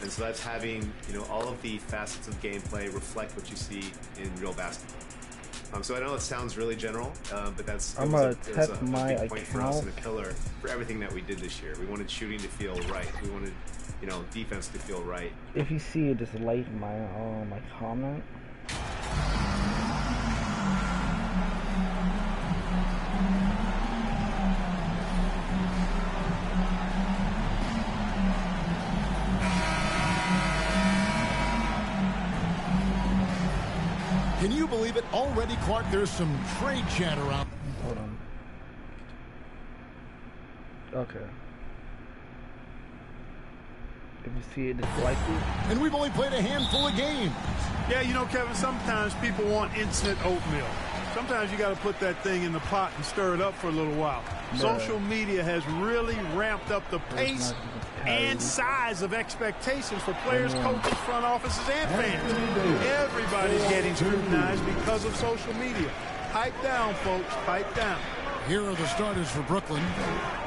D: And so that's having, all of the facets of gameplay reflect what you see in real basketball. So I know it sounds really general, but that's
A: I'm gonna test
D: my
A: my
D: point for us and a pillar for everything that we did this year. We wanted shooting to feel right. We wanted, you know, defense to feel right.
A: If you see it, just like my my comment.
M: Can you believe it? Already, Clark, there's some trade chat around.
A: Hold on. Okay. If you see it, just like it.
M: And we've only played a handful of games.
G: Yeah, you know, Kevin, sometimes people want instant oatmeal. Sometimes you got to put that thing in the pot and stir it up for a little while.
A: Yeah.
G: Social media has really ramped up the pace and size of expectations for players, coaches, front offices, and fans. Everybody's getting scrutinized because of social media. Pipe down, folks. Pipe down.
M: Here are the starters for Brooklyn.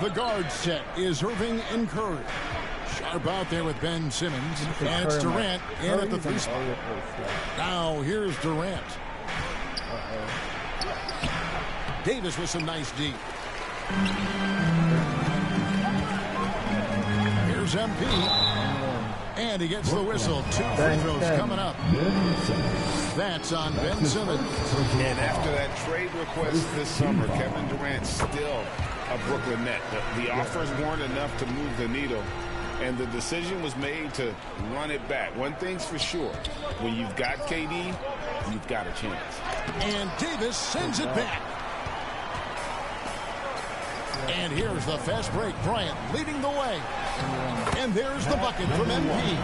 M: The guard set is Irving and Curry. Sharp out there with Ben Simmons. And it's Durant in at the 3 spot. Now here's Durant. Davis with some nice D. Here's MP. And he gets the whistle. 2 free throws coming up. That's on Ben Simmons.
N: And after that trade request this summer, Kevin Durant's still a Brooklyn Net. The offers weren't enough to move the needle, and the decision was made to run it back. One thing's for sure, when you've got KD, you've got a chance.
M: And Davis sends it back. And here's the fast break. Bryant leading the way. And there's the bucket from MP.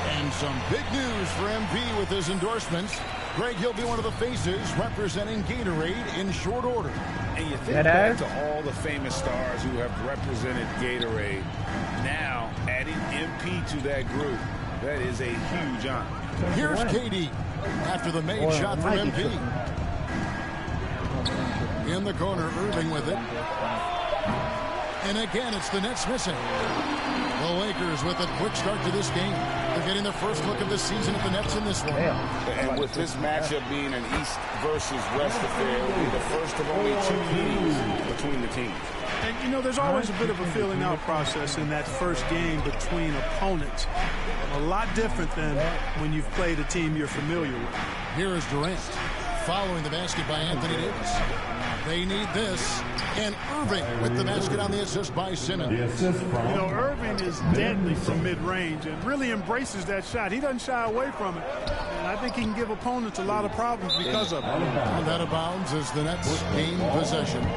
M: And some big news for MP with his endorsements. Greg, he'll be one of the faces representing Gatorade in short order.
N: And you think back to all the famous stars who have represented Gatorade. Now, adding MP to that group, that is a huge honor.
M: Here's KD after the made shot from MP. In the corner, Irving with it. And again, it's the Nets missing. The Lakers with a quick start to this game. They're getting their first look of the season at the Nets in this one.
N: And with this matchup being an East versus West affair, it'll be the first of only 2 meetings between the teams.
G: And, you know, there's always a bit of a feeling out process in that first game between opponents. A lot different than when you've played a team you're familiar with.
M: Here is Durant following the basket by Anthony Davis. They need this. And Irving with the basket on the assist by Simmons.
G: You know, Irving is deadly from mid-range and really embraces that shot. He doesn't shy away from it. And I think he can give opponents a lot of problems because of it.
M: And out of bounds as the Nets gain possession.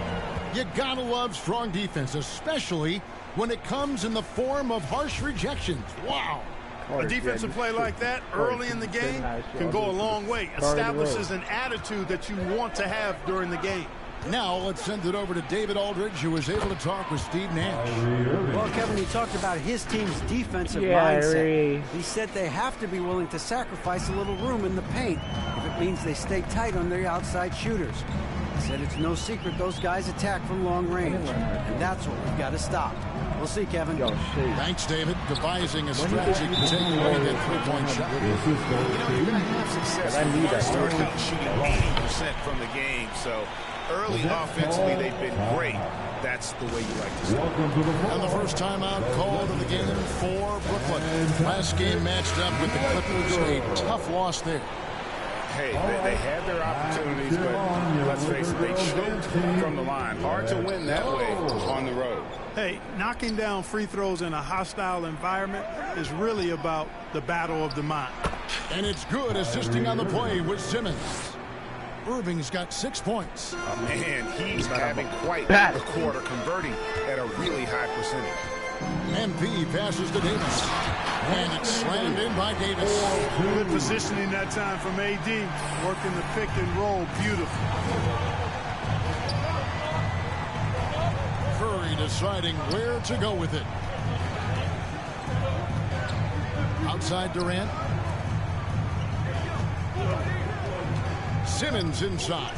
M: You gotta love strong defense, especially when it comes in the form of harsh rejections. Wow.
G: A defensive play like that early in the game can go a long way. Establishes an attitude that you want to have during the game.
M: Now let's send it over to David Aldridge, who was able to talk with Steve Nash.
J: Well, Kevin, he talked about his team's defensive mindset. He said they have to be willing to sacrifice a little room in the paint if it means they stay tight on their outside shooters. He said it's no secret those guys attack from long range, and that's what we've got to stop. We'll see, Kevin.
M: Thanks, David. Devising a strategy to take away that three-point shot.
N: You know, you're going to have success when you start out shooting 80% from the game, so early offensively, they've been great. That's the way you like to start.
M: And the first timeout called in the game for Brooklyn. Last game matched up with the Clippers. A tough loss there.
N: Hey, they had their opportunities, but let's face it, they choked from the line. Hard to win that way on the road.
G: Hey, knocking down free throws in a hostile environment is really about the battle of the mind.
M: And it's good assisting on the play with Simmons. Irving's got 6 points.
N: Man, he's having quite the quarter, converting at a really high percentage.
M: MP passes to Davis. And it's slammed in by Davis.
G: Good positioning that time from AD. Working the pick and roll beautiful.
M: Curry deciding where to go with it. Outside Durant. Simmons inside.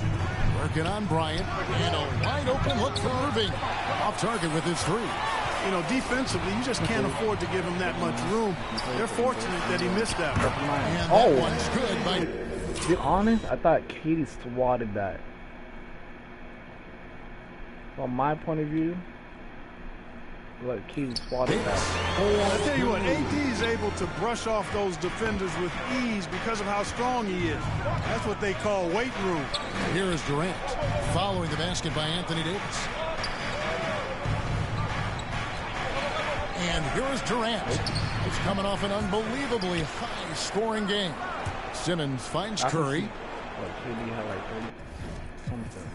M: Working on Bryant. And a wide open look for Irving. Off target with his three.
G: You know, defensively, you just can't afford to give him that much room. They're fortunate that he missed that one.
M: And that one's good by...
A: To be honest, I thought Katie swatted that. From my point of view, like Katie swatted that.
G: I tell you what, AD is able to brush off those defenders with ease because of how strong he is. That's what they call weight room.
M: Here is Durant following the basket by Anthony Davis. And here is Durant. He's coming off an unbelievably high-scoring game. Simmons finds Curry.
A: KD had like 30 something.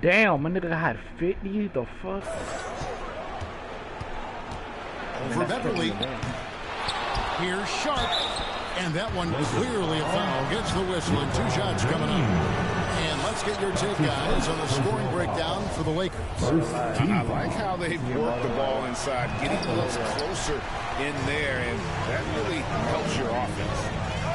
A: Damn, my nigga had 50. The fuck?
M: Over Beverly. Here's Sharp. And that one clearly a foul. Gets the whistle and 2 shots coming up. And let's get your take, guys, on the scoring breakdown for the Lakers.
N: I like how they've worked the ball inside, getting a little closer in there, and that really helps your offense.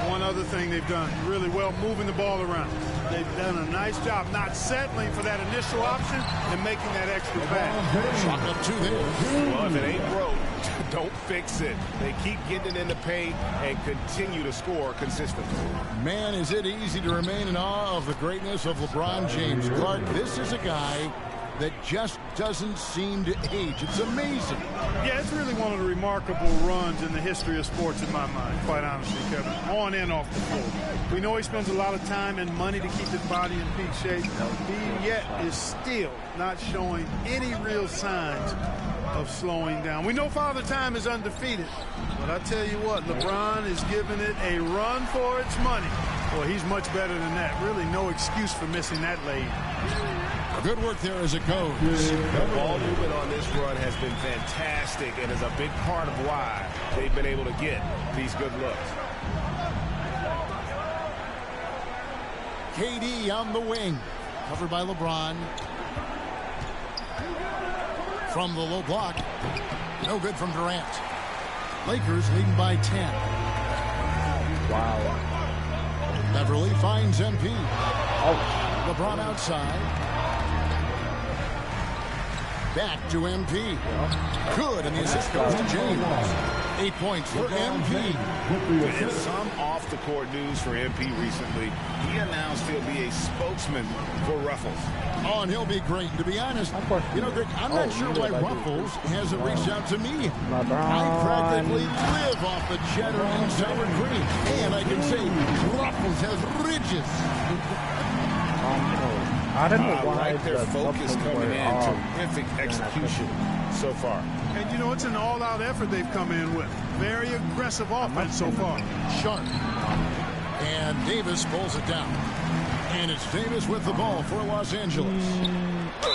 G: One other thing they've done really well, moving the ball around. They've done a nice job not settling for that initial option and making that extra pass.
M: Shot up 2 there.
N: Well, if it ain't broke, don't fix it. They keep getting it in the paint and continue to score consistently.
M: Man, is it easy to remain in awe of the greatness of LeBron James. Clark, this is a guy that just doesn't seem to age. It's amazing.
G: Yeah, it's really one of the remarkable runs in the history of sports in my mind, quite honestly, Kevin. On and off the floor. We know he spends a lot of time and money to keep his body in peak shape. He yet is still not showing any real signs of slowing down. We know Father Time is undefeated, but I tell you what, LeBron is giving it a run for its money. Well, he's much better than that. Really no excuse for missing that lead.
M: Good work there as it goes.
N: The ball movement on this run has been fantastic and is a big part of why they've been able to get these good looks.
M: KD on the wing. Covered by LeBron. From the low block. No good from Durant. Lakers leading by 10.
A: Wow.
M: Beverly finds MP.
A: Oh.
M: LeBron outside. Back to MP. Good, and the assist goes to James. 8 points for MP.
N: And some off-the-court news for MP recently. He announced he'll be a spokesman for Ruffles.
M: Oh, and he'll be great. To be honest, you know, Greg, I'm not sure why Ruffles hasn't reached out to me. I practically live off the cheddar and sour cream. And I can say Ruffles has ridges.
A: I don't know why
N: like their focus coming in. Terrific execution so far.
G: And you know, it's an all-out effort they've come in with. Very aggressive offense so far.
M: Sharp. And Davis pulls it down. And it's Davis with the ball for Los Angeles.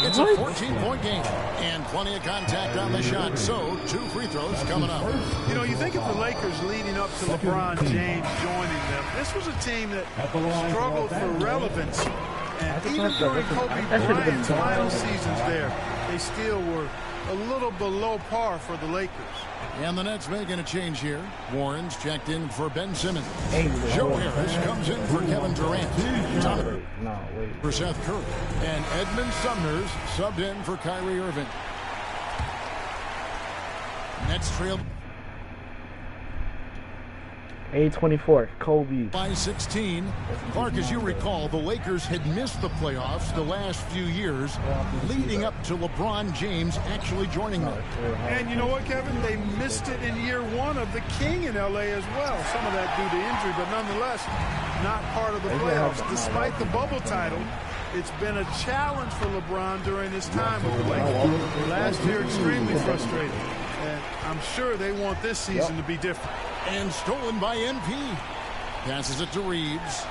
M: It's a 14-point game. And plenty of contact on the shot. So, 2 free throws coming up.
G: You know, you think of the Lakers leading up to LeBron James joining them. This was a team that struggled for relevance. And even during Kobe Bryant's final seasons there, they still were a little below par for the Lakers.
M: And the Nets making a change here. Warren's checked in for Ben Simmons. Joe Harris comes in for Kevin Durant. For Seth Curry. And Edmund Sumner's subbed in for Kyrie Irving. Nets trail
A: 8-24, Kobe.
M: By 16. Clark, as you recall, the Lakers had missed the playoffs the last few years, leading up to LeBron James actually joining them.
G: And you know what, Kevin? They missed it in year 1 of the King in L.A. as well. Some of that due to injury, but nonetheless, not part of the playoffs. Despite the bubble title, it's been a challenge for LeBron during his time with the Lakers. Last year, extremely frustrating. And I'm sure they want this season to be different.
M: And stolen by NP. Passes it to Reeves.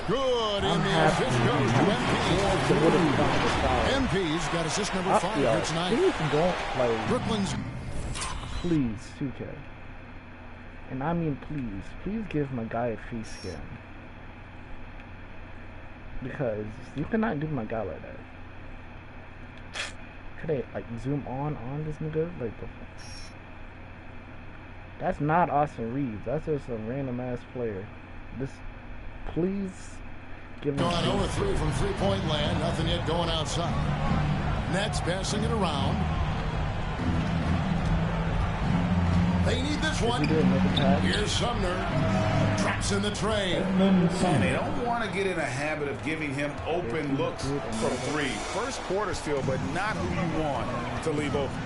M: Good, and the assist goes to MP. MP's got assist number 5 here tonight. Brooklyn's.
A: Please, 2K. And I mean please give my guy a face scan. Because you cannot do my guy like that. Could I like zoom on this nigga? Like that's not Austin Reeves. That's just a random ass player. This, please give me.
M: Gone 0-3 from three-point land. Nothing yet going outside. Nets passing it around. They need this one. Here's Sumner. Traps in the tray.
N: And they don't want to get in a habit of giving him open looks from three. First quarter still, but not who you want to leave open.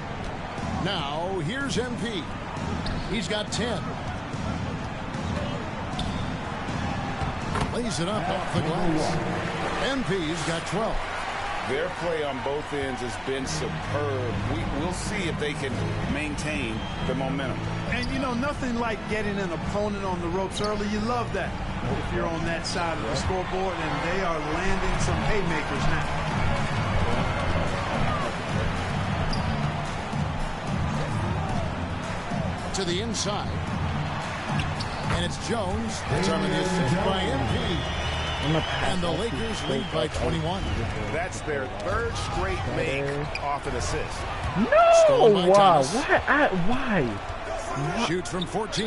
M: Now, here's MP. He's got 10. Lays it up off the glass. MP's got 12.
N: Their play on both ends has been superb. We'll see if they can maintain the momentum.
G: And, you know, nothing like getting an opponent on the ropes early. You love that if you're on that side of the scoreboard, and they are landing some haymakers now.
M: To the inside. And it's Jones. Determined the assist by MP. And the Lakers lead by 21.
N: That's their third straight make off an assist.
A: No! Wow. Why?
M: Shoots from 14.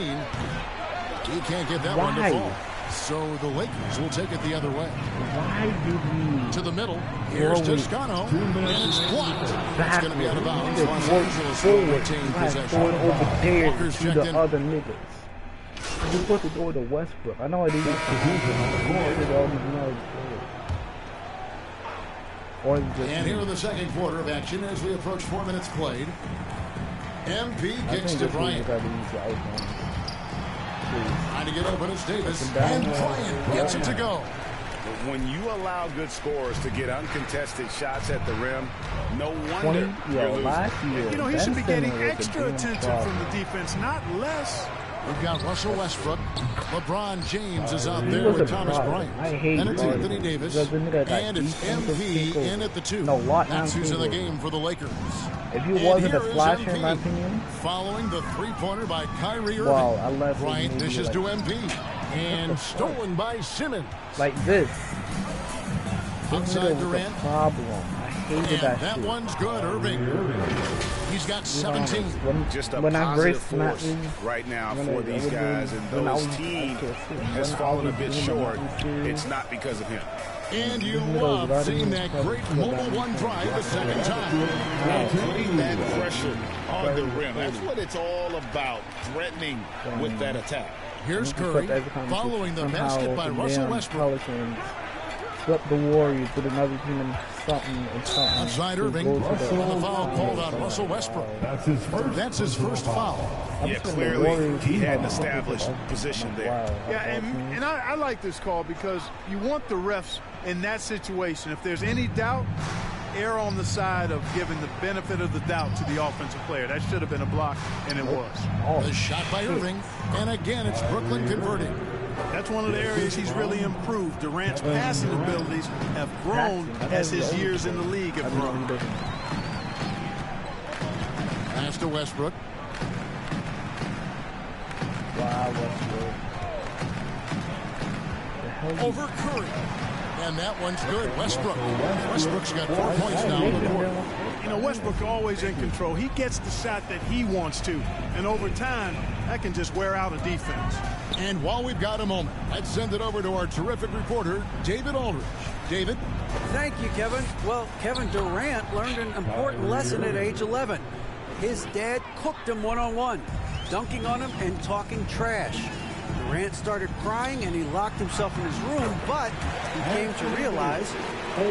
M: He can't get that one to fall. So the Lakers will take it the other way.
A: Why did we?
M: To the middle. Here's Toscano. And it's blocked. That's going to be out of bounds. Los Angeles will retain possession.
A: Over there
M: Walker's
A: to
M: checked
A: the
M: in.
A: other niggas. You're supposed to go to Westbrook. I know I didn't.
M: And here in the second quarter of action as we approach 4 minutes played. MP kicks to Bryant. Trying to get open as Davis. And Bryant gets it to go.
N: But when you allow good scorers to get uncontested shots at the rim, no wonder you're losing.
G: You know, he should be getting extra attention from the defense, not less.
M: We've got Russell Westbrook. LeBron James is out there with Thomas Bryant. And it's Anthony Davis. And it's MP in at the 2. That's who's in the game for the Lakers.
A: If he wasn't a slasher, in my opinion.
M: Following the three-pointer by Kyrie Irving. Bryant dishes to MP. And stolen by Simmons.
A: Like this.
M: Outside Durant.
A: Problem. And
M: that one's good, Irving. He's got 17.
N: Just a positive force right now for these guys, and though his team has fallen a bit short, it's not because of him.
M: And you love seeing that great mobile one drive the second time.
N: Putting that pressure on the rim. That's what it's all about, threatening with that attack.
M: Here's Curry following the basket by Russell Westbrook.
A: Swept the Warriors with another team and something.
M: Outside Irving, and the foul called on Russell Westbrook. That's his first foul.
N: Yeah, clearly he had an established position there.
G: Yeah, and I like this call because you want the refs in that situation. If there's any doubt, err on the side of giving the benefit of the doubt to the offensive player. That should have been a block, and it was.
M: The shot by Irving, and again it's Brooklyn converting.
G: That's one of the areas he's really improved. Durant's passing abilities have grown as his years in the league have grown.
M: Pass to Westbrook.
A: Wow, Westbrook.
M: Over Curry. And that one's good. Westbrook's got 4 points now on the court.
G: You know, Westbrook always in control. He gets the shot that he wants to. And over time, that can just wear out a defense.
M: And while we've got a moment, let's send it over to our terrific reporter, David Aldridge. David?
J: Thank you, Kevin. Well, Kevin Durant learned an important lesson at age 11. His dad cooked him one-on-one, dunking on him and talking trash. Durant started crying and he locked himself in his room, but he came to realize,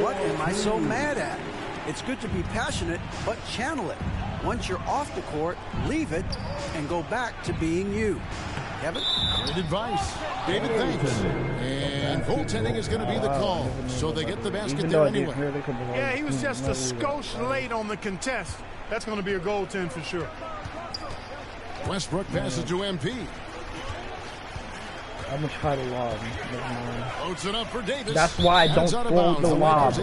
J: what am I so mad at? It's good to be passionate, but channel it. Once you're off the court, leave it and go back to being you. Kevin?
M: Good advice. David, thanks. And goaltending is going to be the call, so they get the basket there anyway.
G: Yeah, he was just a skosh late on the contest. That's going to be a goaltend for sure.
M: Westbrook passes to MP.
A: I'm going to try to lob.
M: Floats it up for Davis.
A: That's why I don't throw the lob.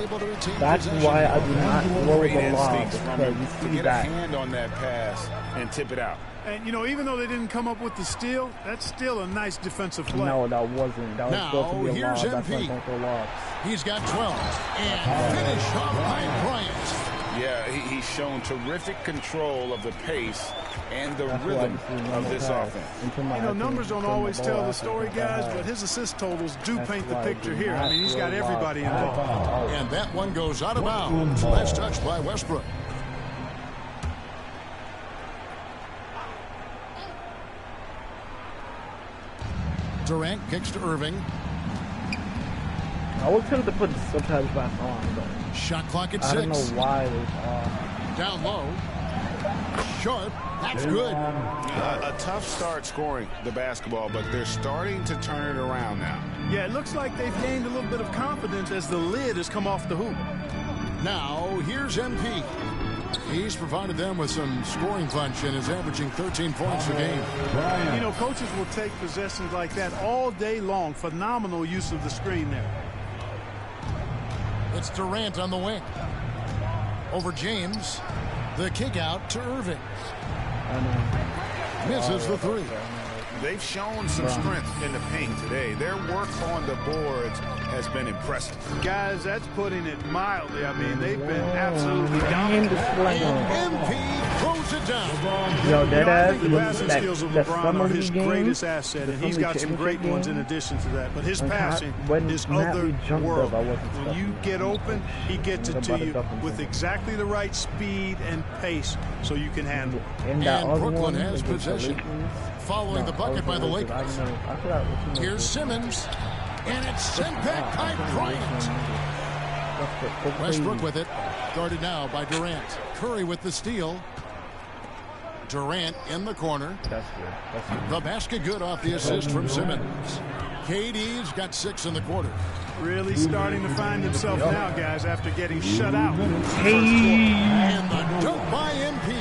A: That's why I do not throw the lob. Because you see
N: get
A: that.
N: a hand on that pass and tip it out.
G: And, you know, even though they didn't come up with the steal, that's still a nice defensive play.
A: No, that wasn't. That was supposed to be a lob. That's why I don't throw lobs.
M: He's got 12. And finish off by Bryant.
N: Yeah, he's shown terrific control of the pace and the rhythm of this offense.
G: You know, numbers don't always tell the story, guys, but his assist totals do paint the picture here. I mean, he's got everybody involved.
M: And that one goes out of bounds. Last touch by Westbrook. Durant kicks to Irving.
A: I was tempted to put the subtitles back on, but
M: shot clock at 6.
A: I don't know why it was off.
M: Down low. Sharp. That's good.
N: A tough start scoring the basketball, but they're starting to turn it around now.
G: Yeah, it looks like they've gained a little bit of confidence as the lid has come off the hoop.
M: Now, here's MP. He's provided them with some scoring punch and is averaging 13 points a game.
G: You know, coaches will take possessions like that all day long. Phenomenal use of the screen there.
M: It's Durant on the wing. Over James. The kick out to Irving. Misses the 3.
N: They've shown some strength in the paint today. Their work on the boards has been impressive.
G: Guys, that's putting it mildly. I mean, they've been absolutely dominant.
M: MP throws it down.
A: Yo, that
G: I think the passing skills of LeBron are his greatest asset, and he's got some great ones in addition to that. But his passing is otherworldly. When you get open, he gets it to you with exactly the right speed and pace so you can handle it.
M: And Brooklyn has possession. Following the bucket by the Lakers. Here's Simmons. And it's sent back by Bryant. Westbrook with it. Guarded now by Durant. Curry with the steal. Durant in the corner.
A: That's good.
M: The basket good off the assist from Simmons. KD's got 6 in the quarter.
G: Really starting to find himself now, guys, after getting shut out.
M: And the dunk by MP.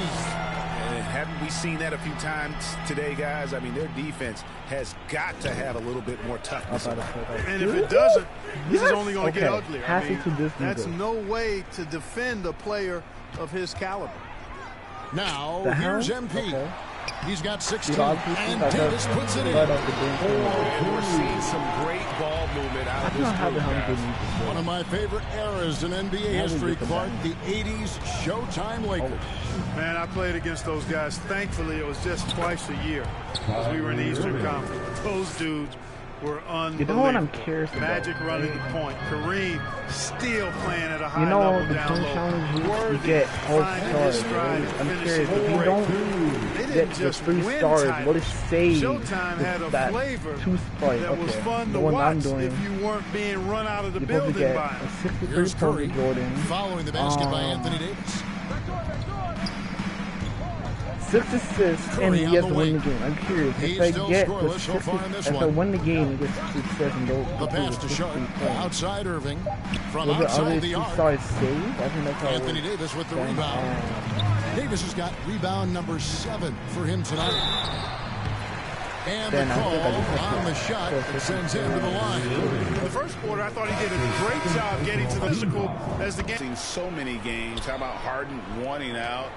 N: Haven't we seen that a few times today, guys? I mean, their defense has got to have a little bit more toughness.
G: And if it doesn't, this is only going to get uglier. I mean, that's
A: good.
G: no way to defend a player of his caliber.
M: Now, here's MP. He's got 16, and Davis puts it in.
N: And we're seeing some great ball movement out of this group.
M: One of my favorite eras in NBA history, Clark, the 80s Showtime Lakers.
G: Man, I played against those guys. Thankfully, it was just twice a year because we were in the Eastern Conference. Those dudes were unbelievable.
A: You know what I'm curious about?
G: Magic running the point. Kareem still playing at a high
A: level
G: down
A: low. You get all stars. I'm curious if you don't get the 3 stars, what is saved?
G: Showtime had a flavor
A: 2 stars.
G: that was fun to watch if you weren't being run out of the building by him.
M: Here's Curry following the basket by Anthony Davis.
A: 6 assists and he has to win the game. I'm curious if they get the 6 if they win the game and get 6 assists and go
M: the pass to Sharp outside Irving from
A: outside
M: the arc.
A: Saved? I think that's how
M: Anthony Davis with the rebound. Davis has got rebound number 7 for him tonight. And the call on the shot sends him to the line.
G: In the first quarter, I thought he did a great job getting to the physical as the game.
N: Seen so many games. How about Harden wanting out?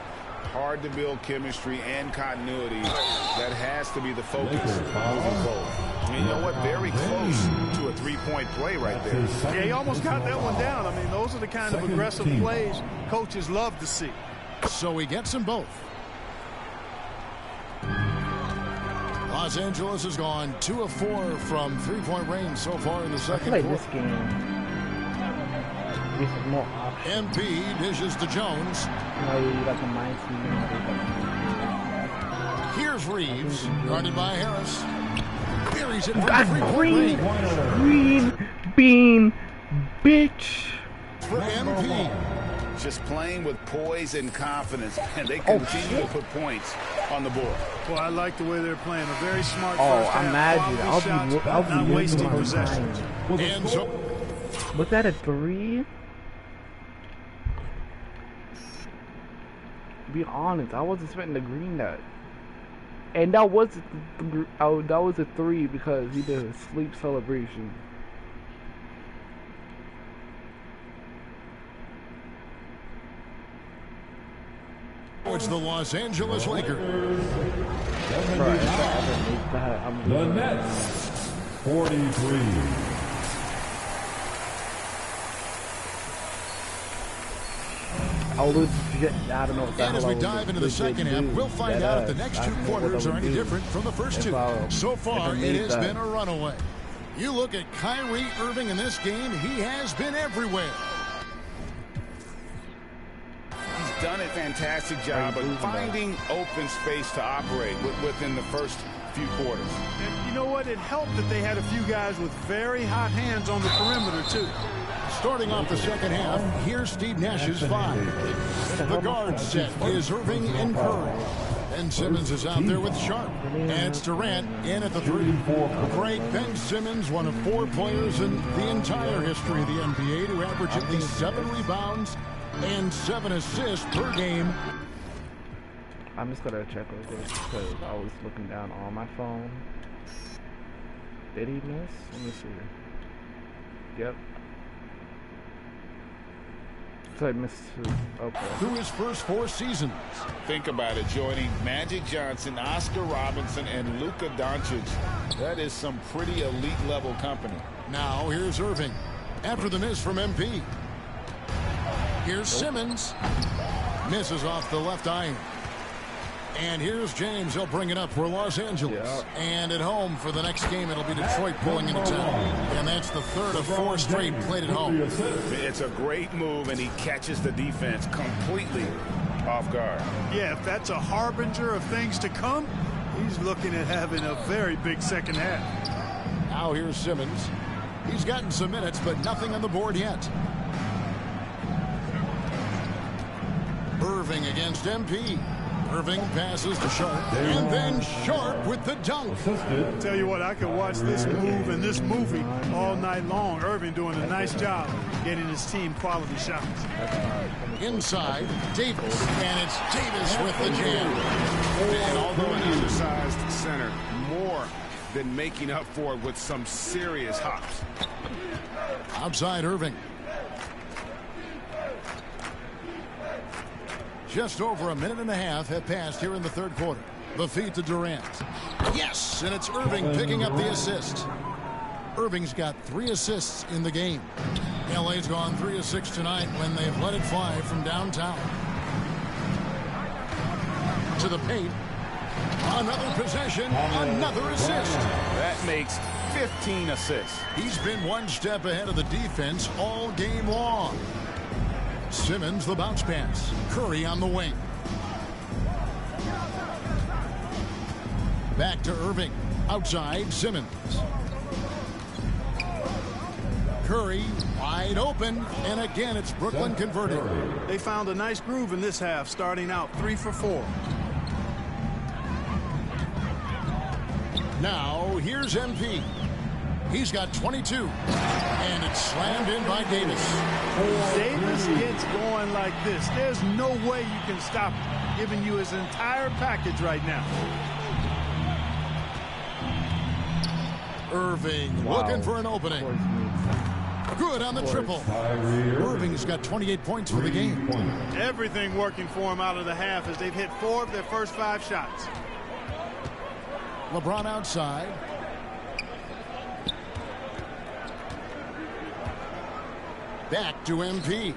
N: Hard to build chemistry and continuity. That has to be the focus moving forward. And you know what? Very close to a 3-point play right there.
G: Yeah, he almost got that one down. I mean, those are the kind of aggressive plays coaches love to see.
M: So he gets them both. Los Angeles has gone 2 of 4 from 3-point range so far in the second quarter.
A: This game. More
M: MP dishes to Jones. Here's Reeves, guarded by Harris. Buries it from
A: green bean, bitch.
M: For MP.
N: Just playing with poise and confidence, and they continue to put points on the board.
G: Well, I like the way they're playing. A very smart
A: first half. Imagine. I'll be
G: not wasting possessions.
M: And so,
A: was that a 3? Be honest, I wasn't expecting the green that, and that was a 3 because he did a sleep celebration.
M: It's the Los Angeles Lakers.
I: The Nets, 43.
A: I don't know what
M: And as we dive into the second half, we'll find out if the next two quarters are any different from the first two. So far, it has been a runaway. You look at Kyrie Irving in this game, he has been everywhere.
N: He's done a fantastic job of finding open space to operate within the first few quarters.
G: And you know what? It helped that they had a few guys with very hot hands on the perimeter, too.
M: Starting off the second half, here's Steve Nash's 5. The guard set is Irving and Curry. And Simmons is out there with Sharp. And it's Durant in at the 3. Great Ben Simmons, one of 4 players in the entire history of the NBA to average at least 7 rebounds and 7 assists per game.
A: I'm just gonna check over this because I was looking down on my phone. Did he miss? Let me see. Yep. So I missed his, okay.
M: Through his first 4 seasons.
N: Think about it, joining Magic Johnson, Oscar Robinson, and Luka Doncic. That is some pretty elite level company.
M: Now here's Irving. After the miss from MP. Here's Simmons. Misses off the left iron. And here's James. He'll bring it up for Los Angeles. Yep. And at home for the next game, it'll be Detroit pulling into town. And that's the 3rd of 4 straight played at home.
N: It's a great move, and he catches the defense completely off guard.
G: Yeah, if that's a harbinger of things to come, he's looking at having a very big second half.
M: Now here's Simmons. He's gotten some minutes, but nothing on the board yet. Irving against MP. Irving passes to Sharp, and then Sharp with the dunk.
G: Tell you what, I could watch this move and this movie all night long. Irving doing a nice job getting his team quality shots.
M: Inside, Davis, and it's Davis with the jam.
N: And although an undersized center, more than making up for it with some serious hops.
M: Outside Irving. Just over a minute and a half have passed here in the 3rd quarter. The feed to Durant. Yes, and it's Irving picking up the assist. Irving's got 3 assists in the game. LA's gone 3 of 6 tonight when they've let it fly from downtown. To the paint. Another possession, another assist.
N: That makes 15 assists.
M: He's been one step ahead of the defense all game long. Simmons, the bounce pass. Curry on the wing. Back to Irving. Outside, Simmons. Curry wide open, and again it's Brooklyn converted.
G: They found a nice groove in this half, starting out 3 for 4.
M: Now here's MP. He's got 22, and it's slammed in by Davis.
G: Davis gets going like this. There's no way you can stop him, giving you his entire package right now.
M: Irving looking for an opening. Good on the triple. Irving's got 28 points for the game.
G: Everything working for him out of the half as they've hit 4 of their first 5 shots.
M: LeBron outside. Back to MP.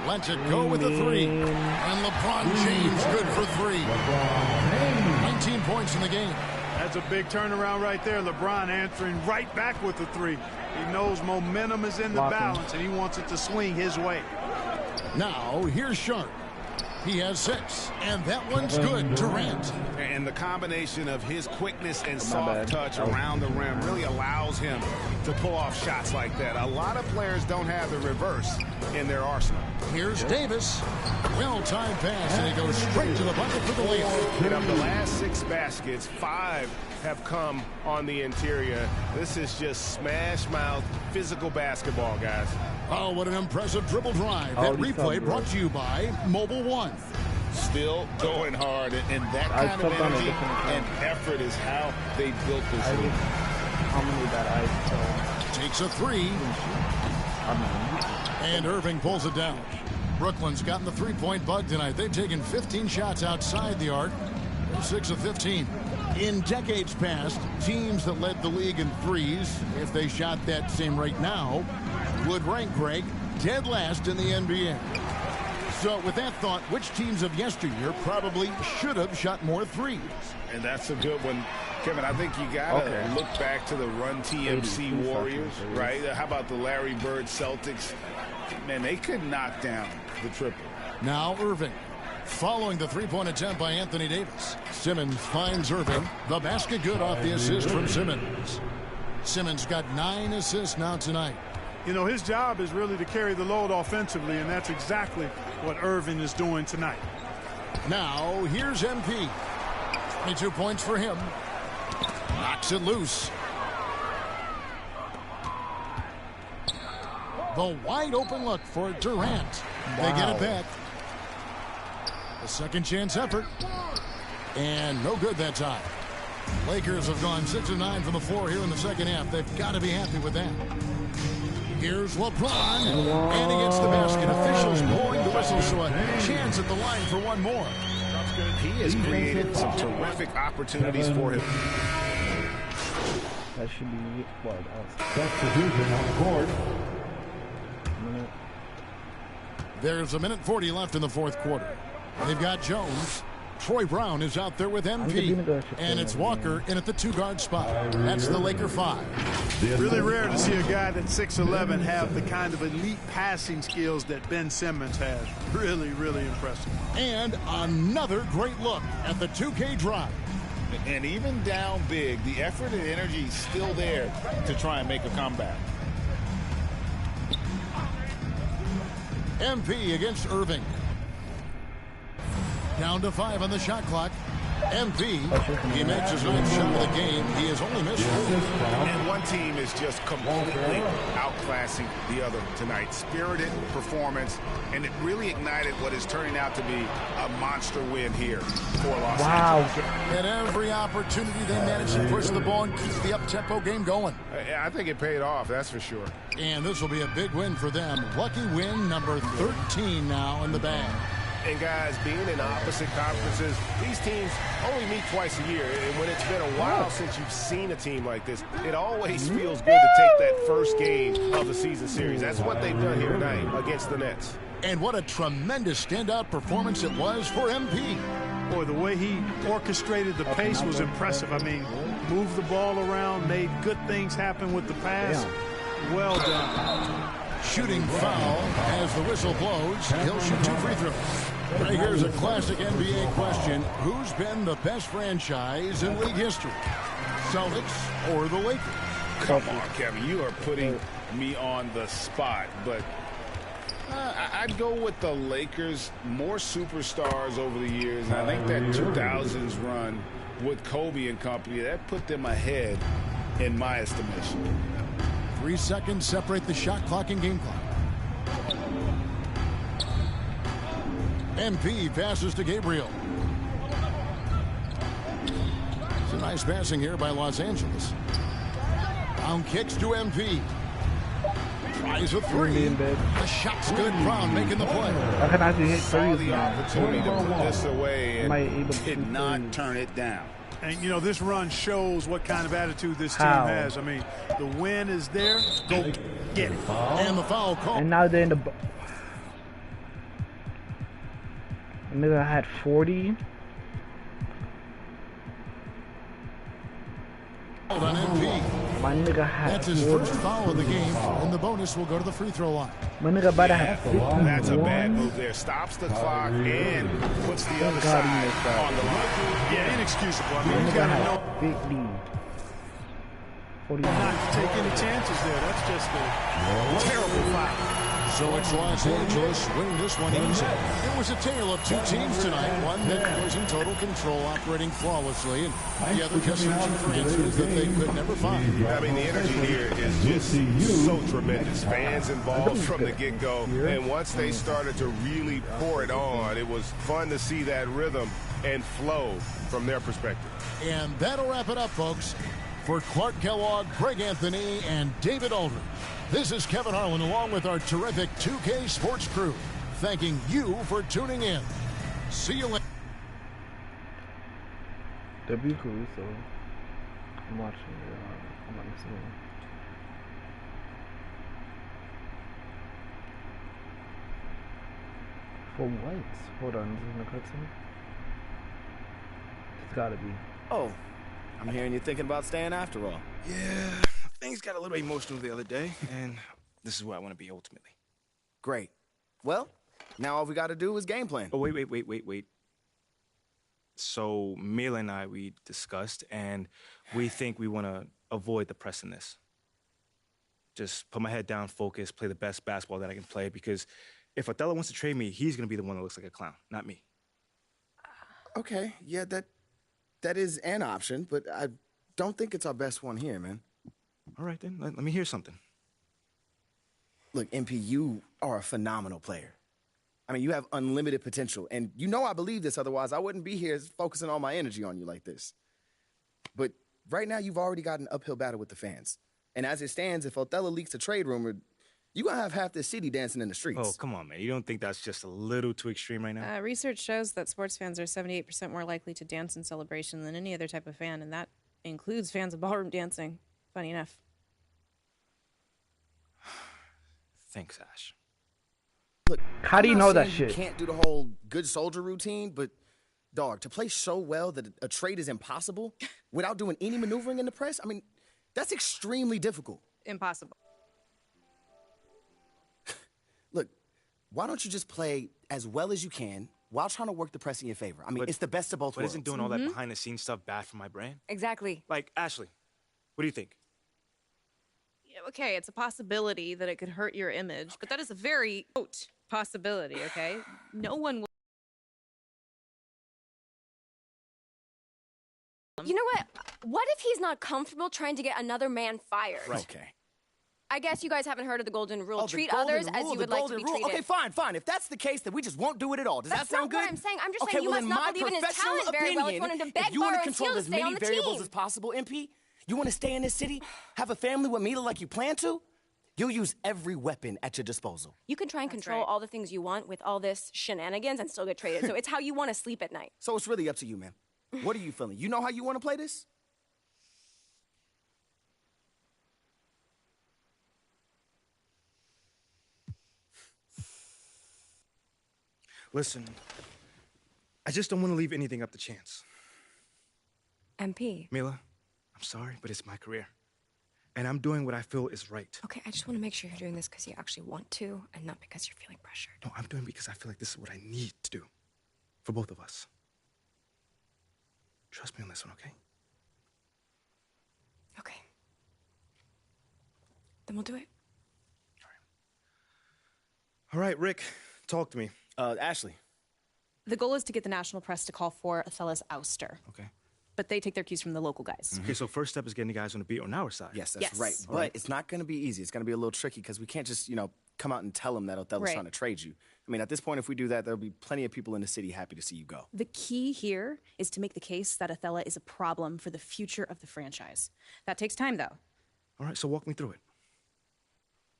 M: Lets it go with the 3. And LeBron James good for 3. 19 points in the game.
G: That's a big turnaround right there. LeBron answering right back with the 3. He knows momentum is in the balance, and he wants it to swing his way.
M: Now, here's Sharp. He has 6, and that one's good. Durant.
N: And the combination of his quickness and soft touch around the rim really allows him to pull off shots like that. A lot of players don't have the reverse in their arsenal.
M: Here's Davis. Well-timed pass, and he goes straight to the bucket for the layup.
N: And of the last 6 baskets, 5 have come on the interior. This is just smash-mouth physical basketball, guys.
M: Oh, what an impressive dribble drive. That replay brought to you by Mobile One.
N: Still going hard, and that kind of energy and effort is how they built this league.
A: How many that I
M: takes a 3. And Irving pulls it down. Brooklyn's gotten the 3-point bug tonight. They've taken 15 shots outside the arc. They're 6 of 15. In decades past, teams that led the league in threes, if they shot that same rate now, would rank, Greg, dead last in the NBA. So with that thought, which teams of yesteryear probably should have shot more threes?
N: And that's a good one. Kevin, I think you got to look back to the Run TMC Warriors, right? How about the Larry Bird Celtics? Man, they could knock down the triple.
M: Now Irving. Following the three-point attempt by Anthony Davis. Simmons finds Irving. The basket good off the assist from Simmons. Simmons got 9 assists now tonight.
G: You know, his job is really to carry the load offensively, and that's exactly what Irving is doing tonight.
M: Now, here's MP. 22 points for him. Knocks it loose. The wide open look for Durant. They get it back. A second chance effort. And no good that time. Lakers have gone 6 of 9 from the floor here in the second half. They've got to be happy with that. Here's LeBron, and he gets the basket. Officials blowing the whistle, so a chance at the line for one more.
N: He has created some terrific opportunities for him.
A: That should be what?
I: Substitution on the court.
M: There's 1:40 left in the fourth quarter. They've got Jones. Troy Brown is out there with MP. And it's Walker in at the 2-guard spot. That's the Laker 5.
G: Really rare to see a guy that's 6'11" have the kind of elite passing skills that Ben Simmons has. Really, really impressive.
M: And another great look at the 2K drive.
N: And even down big, the effort and energy is still there to try and make a comeback.
M: MP against Irving. Down to 5 on the shot clock. MP, he makes his 9th shot of the game. He has only missed 4.
N: And one team is just completely outclassing the other tonight. Spirited performance, and it really ignited what is turning out to be a monster win here for Los Angeles.
M: At every opportunity, they managed to push the ball and keep the up-tempo game going.
N: I think it paid off, that's for sure.
M: And this will be a big win for them. Lucky win number 13 now in the bag.
N: And guys, being in opposite conferences, these teams only meet twice a year. And when it's been a while since you've seen a team like this, it always feels good to take that first game of the season series. That's what they've done here tonight against the Nets.
M: And what a tremendous standout performance it was for MP.
G: Boy, the way he orchestrated the pace was impressive. I mean, moved the ball around, made good things happen with the pass. Well done.
M: Shooting foul as the whistle blows. He'll shoot 2 free throws. Right, here's a classic NBA question. Who's been the best franchise in league history? Celtics or the Lakers?
N: Come on, Kevin. You are putting me on the spot, but I'd go with the Lakers. More superstars over the years, and I think that 2000s run with Kobe and company, that put them ahead in my estimation.
M: 3 seconds separate the shot clock and game clock. MP passes to Gabriel. It's a nice passing here by Los Angeles. Brown kicks to MP. Tries a 3. The shot's good. Brown making the play.
N: Saw the opportunity to put this away and did not turn it down.
G: And, you know, this run shows what kind of attitude this team has. I mean, the win is there. Go get it.
M: And the foul call.
A: And now they're in the... Nigga had 40.
M: On MP.
A: My nigga had
M: That's his first foul of the game, and the bonus will go to the free throw line.
A: My nigga about to have 51.
N: That's a bad move there. Stops the clock and puts the other side on the line.
G: Yeah, inexcusable. I mean, you got to know.
A: 50. 49.
G: Not take any chances there. That's just a terrible foul.
M: So it's Los Angeles winning this one easy. It was a tale of 2 teams tonight. One that was in total control, operating flawlessly, and the other just searching for answers that they could never find.
N: I mean, the energy here is just so tremendous. Fans involved from the get-go, and once they started to really pour it on, it was fun to see that rhythm and flow from their perspective.
M: And that'll wrap it up, folks. For Clark Kellogg, Greg Anthony, and David Aldridge, this is Kevin Harlan along with our terrific 2K Sports crew, thanking you for tuning in. See you later.
A: W. Caruso. I'm watching it. I'm not missing it. For what? Hold on, is this in the cutscene? It's gotta be.
L: Oh, I'm hearing you're thinking about staying after all. Yeah, things got a little emotional the other day, and this is where I want to be ultimately. Great. Well, now all we got to do is game plan. Oh, wait. So, Mila and I, we discussed, and we think we want to avoid the press in this. Just put my head down, focus, play the best basketball that I can play, because if Othello wants to trade me, he's going to be the one that looks like a clown, not me.
O: Okay, yeah, that is an option, but I don't think it's our best one here, man.
L: All right, then. Let me hear something.
O: Look, MP, you are a phenomenal player. I mean, you have unlimited potential, and you know I believe this, otherwise I wouldn't be here focusing all my energy on you like this. But right now, you've already got an uphill battle with the fans. And as it stands, if Othello leaks a trade rumor, you're going to have half this city dancing in the streets.
L: Oh, come on, man. You don't think that's just a little too extreme right now?
P: Research shows that sports fans are 78% more likely to dance in celebration than any other type of fan, and that includes fans of ballroom dancing. Funny enough.
L: Thanks, Ash.
O: Look,
A: how do you know that shit?
O: You can't do the whole good soldier routine, but, dog, to play so well that a trade is impossible without doing any maneuvering in the press, I mean, that's extremely difficult.
P: Impossible.
O: Look, why don't you just play as well as you can while trying to work the press in your favor? I mean, it's the best of both worlds.
L: But isn't doing all that behind-the-scenes stuff bad for my brand?
H: Exactly.
L: Like, Ashley, what do you think?
P: Okay, it's a possibility that it could hurt your image, but that is a very quote possibility, okay? No one will.
Q: You know what? What if he's not comfortable trying to get another man fired?
O: Right. Okay.
Q: I guess you guys haven't heard of the golden rule.
O: Oh,
Q: Treat
O: golden
Q: others as
O: rule,
Q: you would like to be treated.
O: Okay, fine. If that's the case, then we just won't do it at all. Does that sound good?
Q: That's not what I'm saying. I'm just
O: okay,
Q: saying you
O: well,
Q: must
O: in
Q: not
O: my
Q: believe in his
O: professional
Q: talent very well if you want him to beg,
O: if you want
Q: borrow,
O: to
Q: and
O: control
Q: steal to
O: as
Q: stay on
O: many
Q: the
O: variables
Q: team.
O: as possible, MP, you want to stay in this city, have a family with Mila like you plan to, you'll use every weapon at your disposal.
Q: You can try and control all the things you want with all this shenanigans and still get traded. So it's how you want to sleep at night.
O: So it's really up to you, man. What are you feeling? You know how you want to play this?
L: Listen, I just don't want to leave anything up to chance.
Q: MP.
L: Mila, I'm sorry, but it's my career. And I'm doing what I feel is right.
Q: Okay, I just want to make sure you're doing this because you actually want to and not because you're feeling pressured.
L: No, I'm doing it because I feel like this is what I need to do for both of us. Trust me on this one, okay?
Q: Okay. Then we'll do it.
L: All right, Rick, talk to me.
O: Ashley.
P: The goal is to get the national press to call for Othello's ouster.
L: Okay.
P: But they take their cues from the local guys.
L: Okay, so first step is getting the guys on the beat on our side.
O: Yes, that's right. But it's not going to be easy. It's going to be a little tricky because we can't just, come out and tell them that Othello's trying to trade you. I mean, at this point, if we do that, there'll be plenty of people in the city happy to see you go.
P: The key here is to make the case that Othello is a problem for the future of the franchise. That takes time, though.
L: All right, so walk me through it.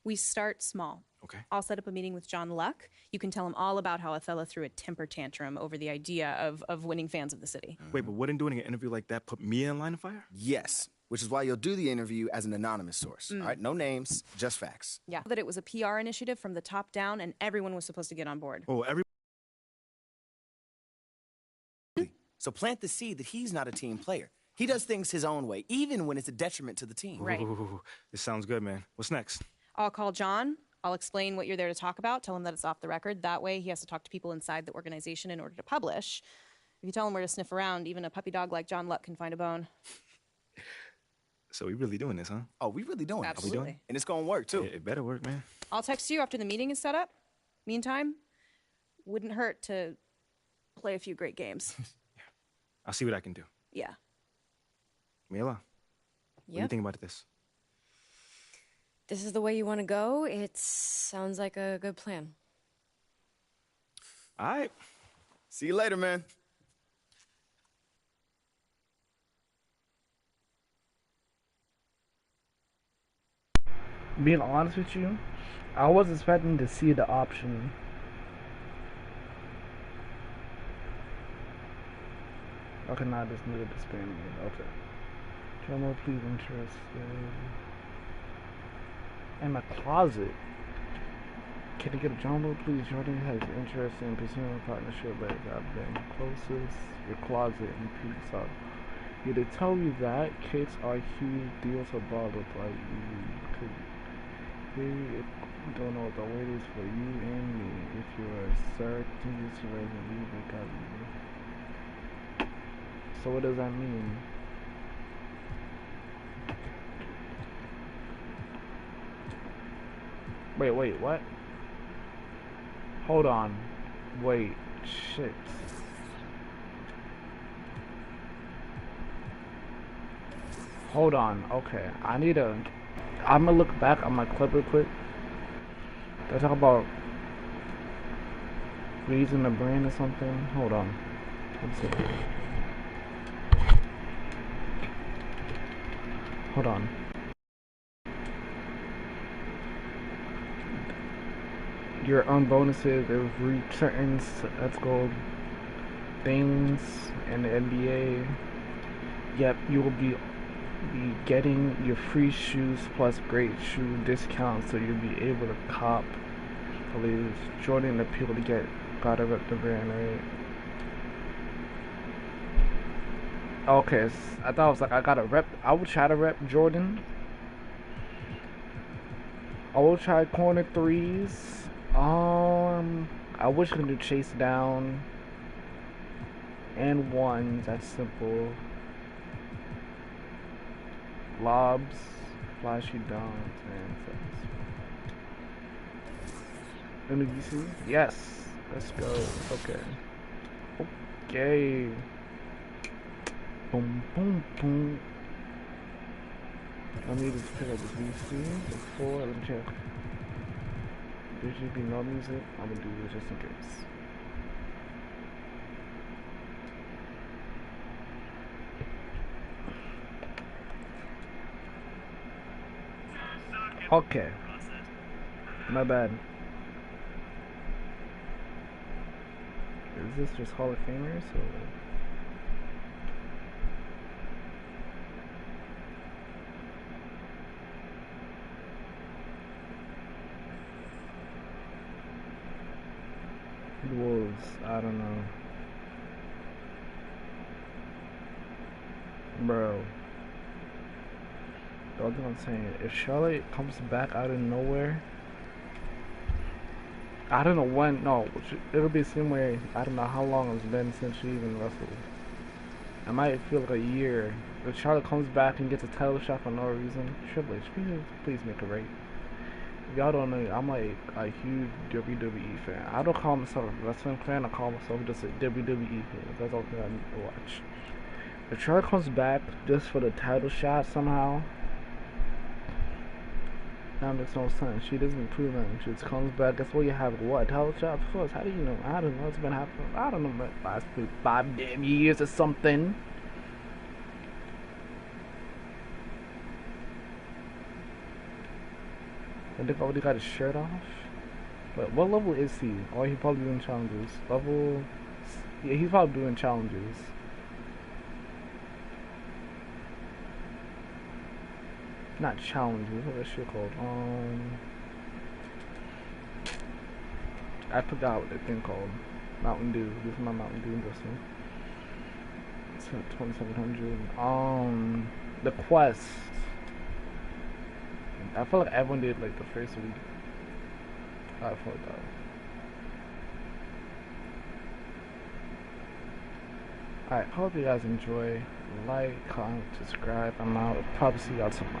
P: We start small.
L: Okay.
P: I'll set up a meeting with John Luck. You can tell him all about how Othello threw a temper tantrum over the idea of winning fans of the city.
L: Wait, but wouldn't doing an interview like that put me in line of fire?
O: Yes, which is why you'll do the interview as an anonymous source. All right, no names, just facts.
P: Yeah. That it was a PR initiative from the top down and everyone was supposed to get on board.
L: Oh,
O: So plant the seed that he's not a team player. He does things his own way, even when it's a detriment to the team.
P: Right.
L: Ooh, this sounds good, man. What's next?
P: I'll call John. I'll explain what you're there to talk about. Tell him that it's off the record. That way he has to talk to people inside the organization in order to publish. If you tell him where to sniff around, even a puppy dog like John Luck can find a bone.
L: So we really doing this, huh?
O: Oh, we really doing it.
P: Absolutely.
O: Are we doing? And it's going to work, too.
L: It better work, man.
P: I'll text you after the meeting is set up. Meantime, wouldn't hurt to play a few great games.
L: I'll see what I can do.
P: Yeah.
L: Mila, what do you think about this?
Q: This is the way you want to go? It sounds like a good plan.
O: All right. See you later, man.
A: Being honest with you, I was expecting to see the option. Okay, now I just needed to spam it. Okay. Drummer, please interested. In my closet. Can you get a John please? Jordan has interest in pursuing a partnership, but I've been closest your closet and peaks up. Yeah, they tell you that kids are huge deals about it, like you don't know what the word is for you and me. If you are certain this resume, leave because you. So what does that mean? Wait, what? Hold on. Wait, shit. Hold on, okay. I'm gonna look back on my clip real quick. They talk about raising the brain or something. Hold on. Let's see. Hold on. Your own bonuses, if reach certain let's go things in the NBA. Yep, you will be getting your free shoes plus great shoe discounts, so you'll be able to cop the latest Jordan the people to gotta rep the brand, right? Okay, I thought it was like I gotta rep. I would try to rep Jordan. I will try corner threes. I wish I could do chase down and ones. That's simple. Lobs, flashy downs, and sets. NBC? Yes. Let's go. Okay. Okay. Boom, boom, boom. I need to pick up this VC before. Let me check. There should be no music. I'm gonna do this just in case. Okay. My bad. Is this just Hall of Famers or? The Wolves, I don't know. Bro. The other one saying, if Charlotte comes back out of nowhere, I don't know when, no, it'll be the same way, I don't know how long it's been since she even wrestled. It might feel like a year. If Charlotte comes back and gets a title shot for no reason, Triple H, please make it right. If y'all don't know, I'm like a huge WWE fan. I don't call myself a wrestling fan, I call myself just a WWE fan. That's the only thing I need to watch. If Charlotte comes back just for the title shot somehow, that makes no sense. She doesn't prove anything. She just comes back. That's why you have what? Title shot? Of course. How do you know? I don't know. It's been happening. I don't know. But last 5 damn years or something. I think I already got his shirt off. But what level is he? Oh, he's probably doing challenges. Level. Yeah, he's probably doing challenges. Not challenges, what is that shit called? I forgot what that thing called. Mountain Dew. This is my Mountain Dew investment. It's at 2,700. The quest. I feel like everyone did like the first week. I felt that. Alright, hope you guys enjoy. Like, comment, subscribe. I'm out. Probably see y'all tomorrow.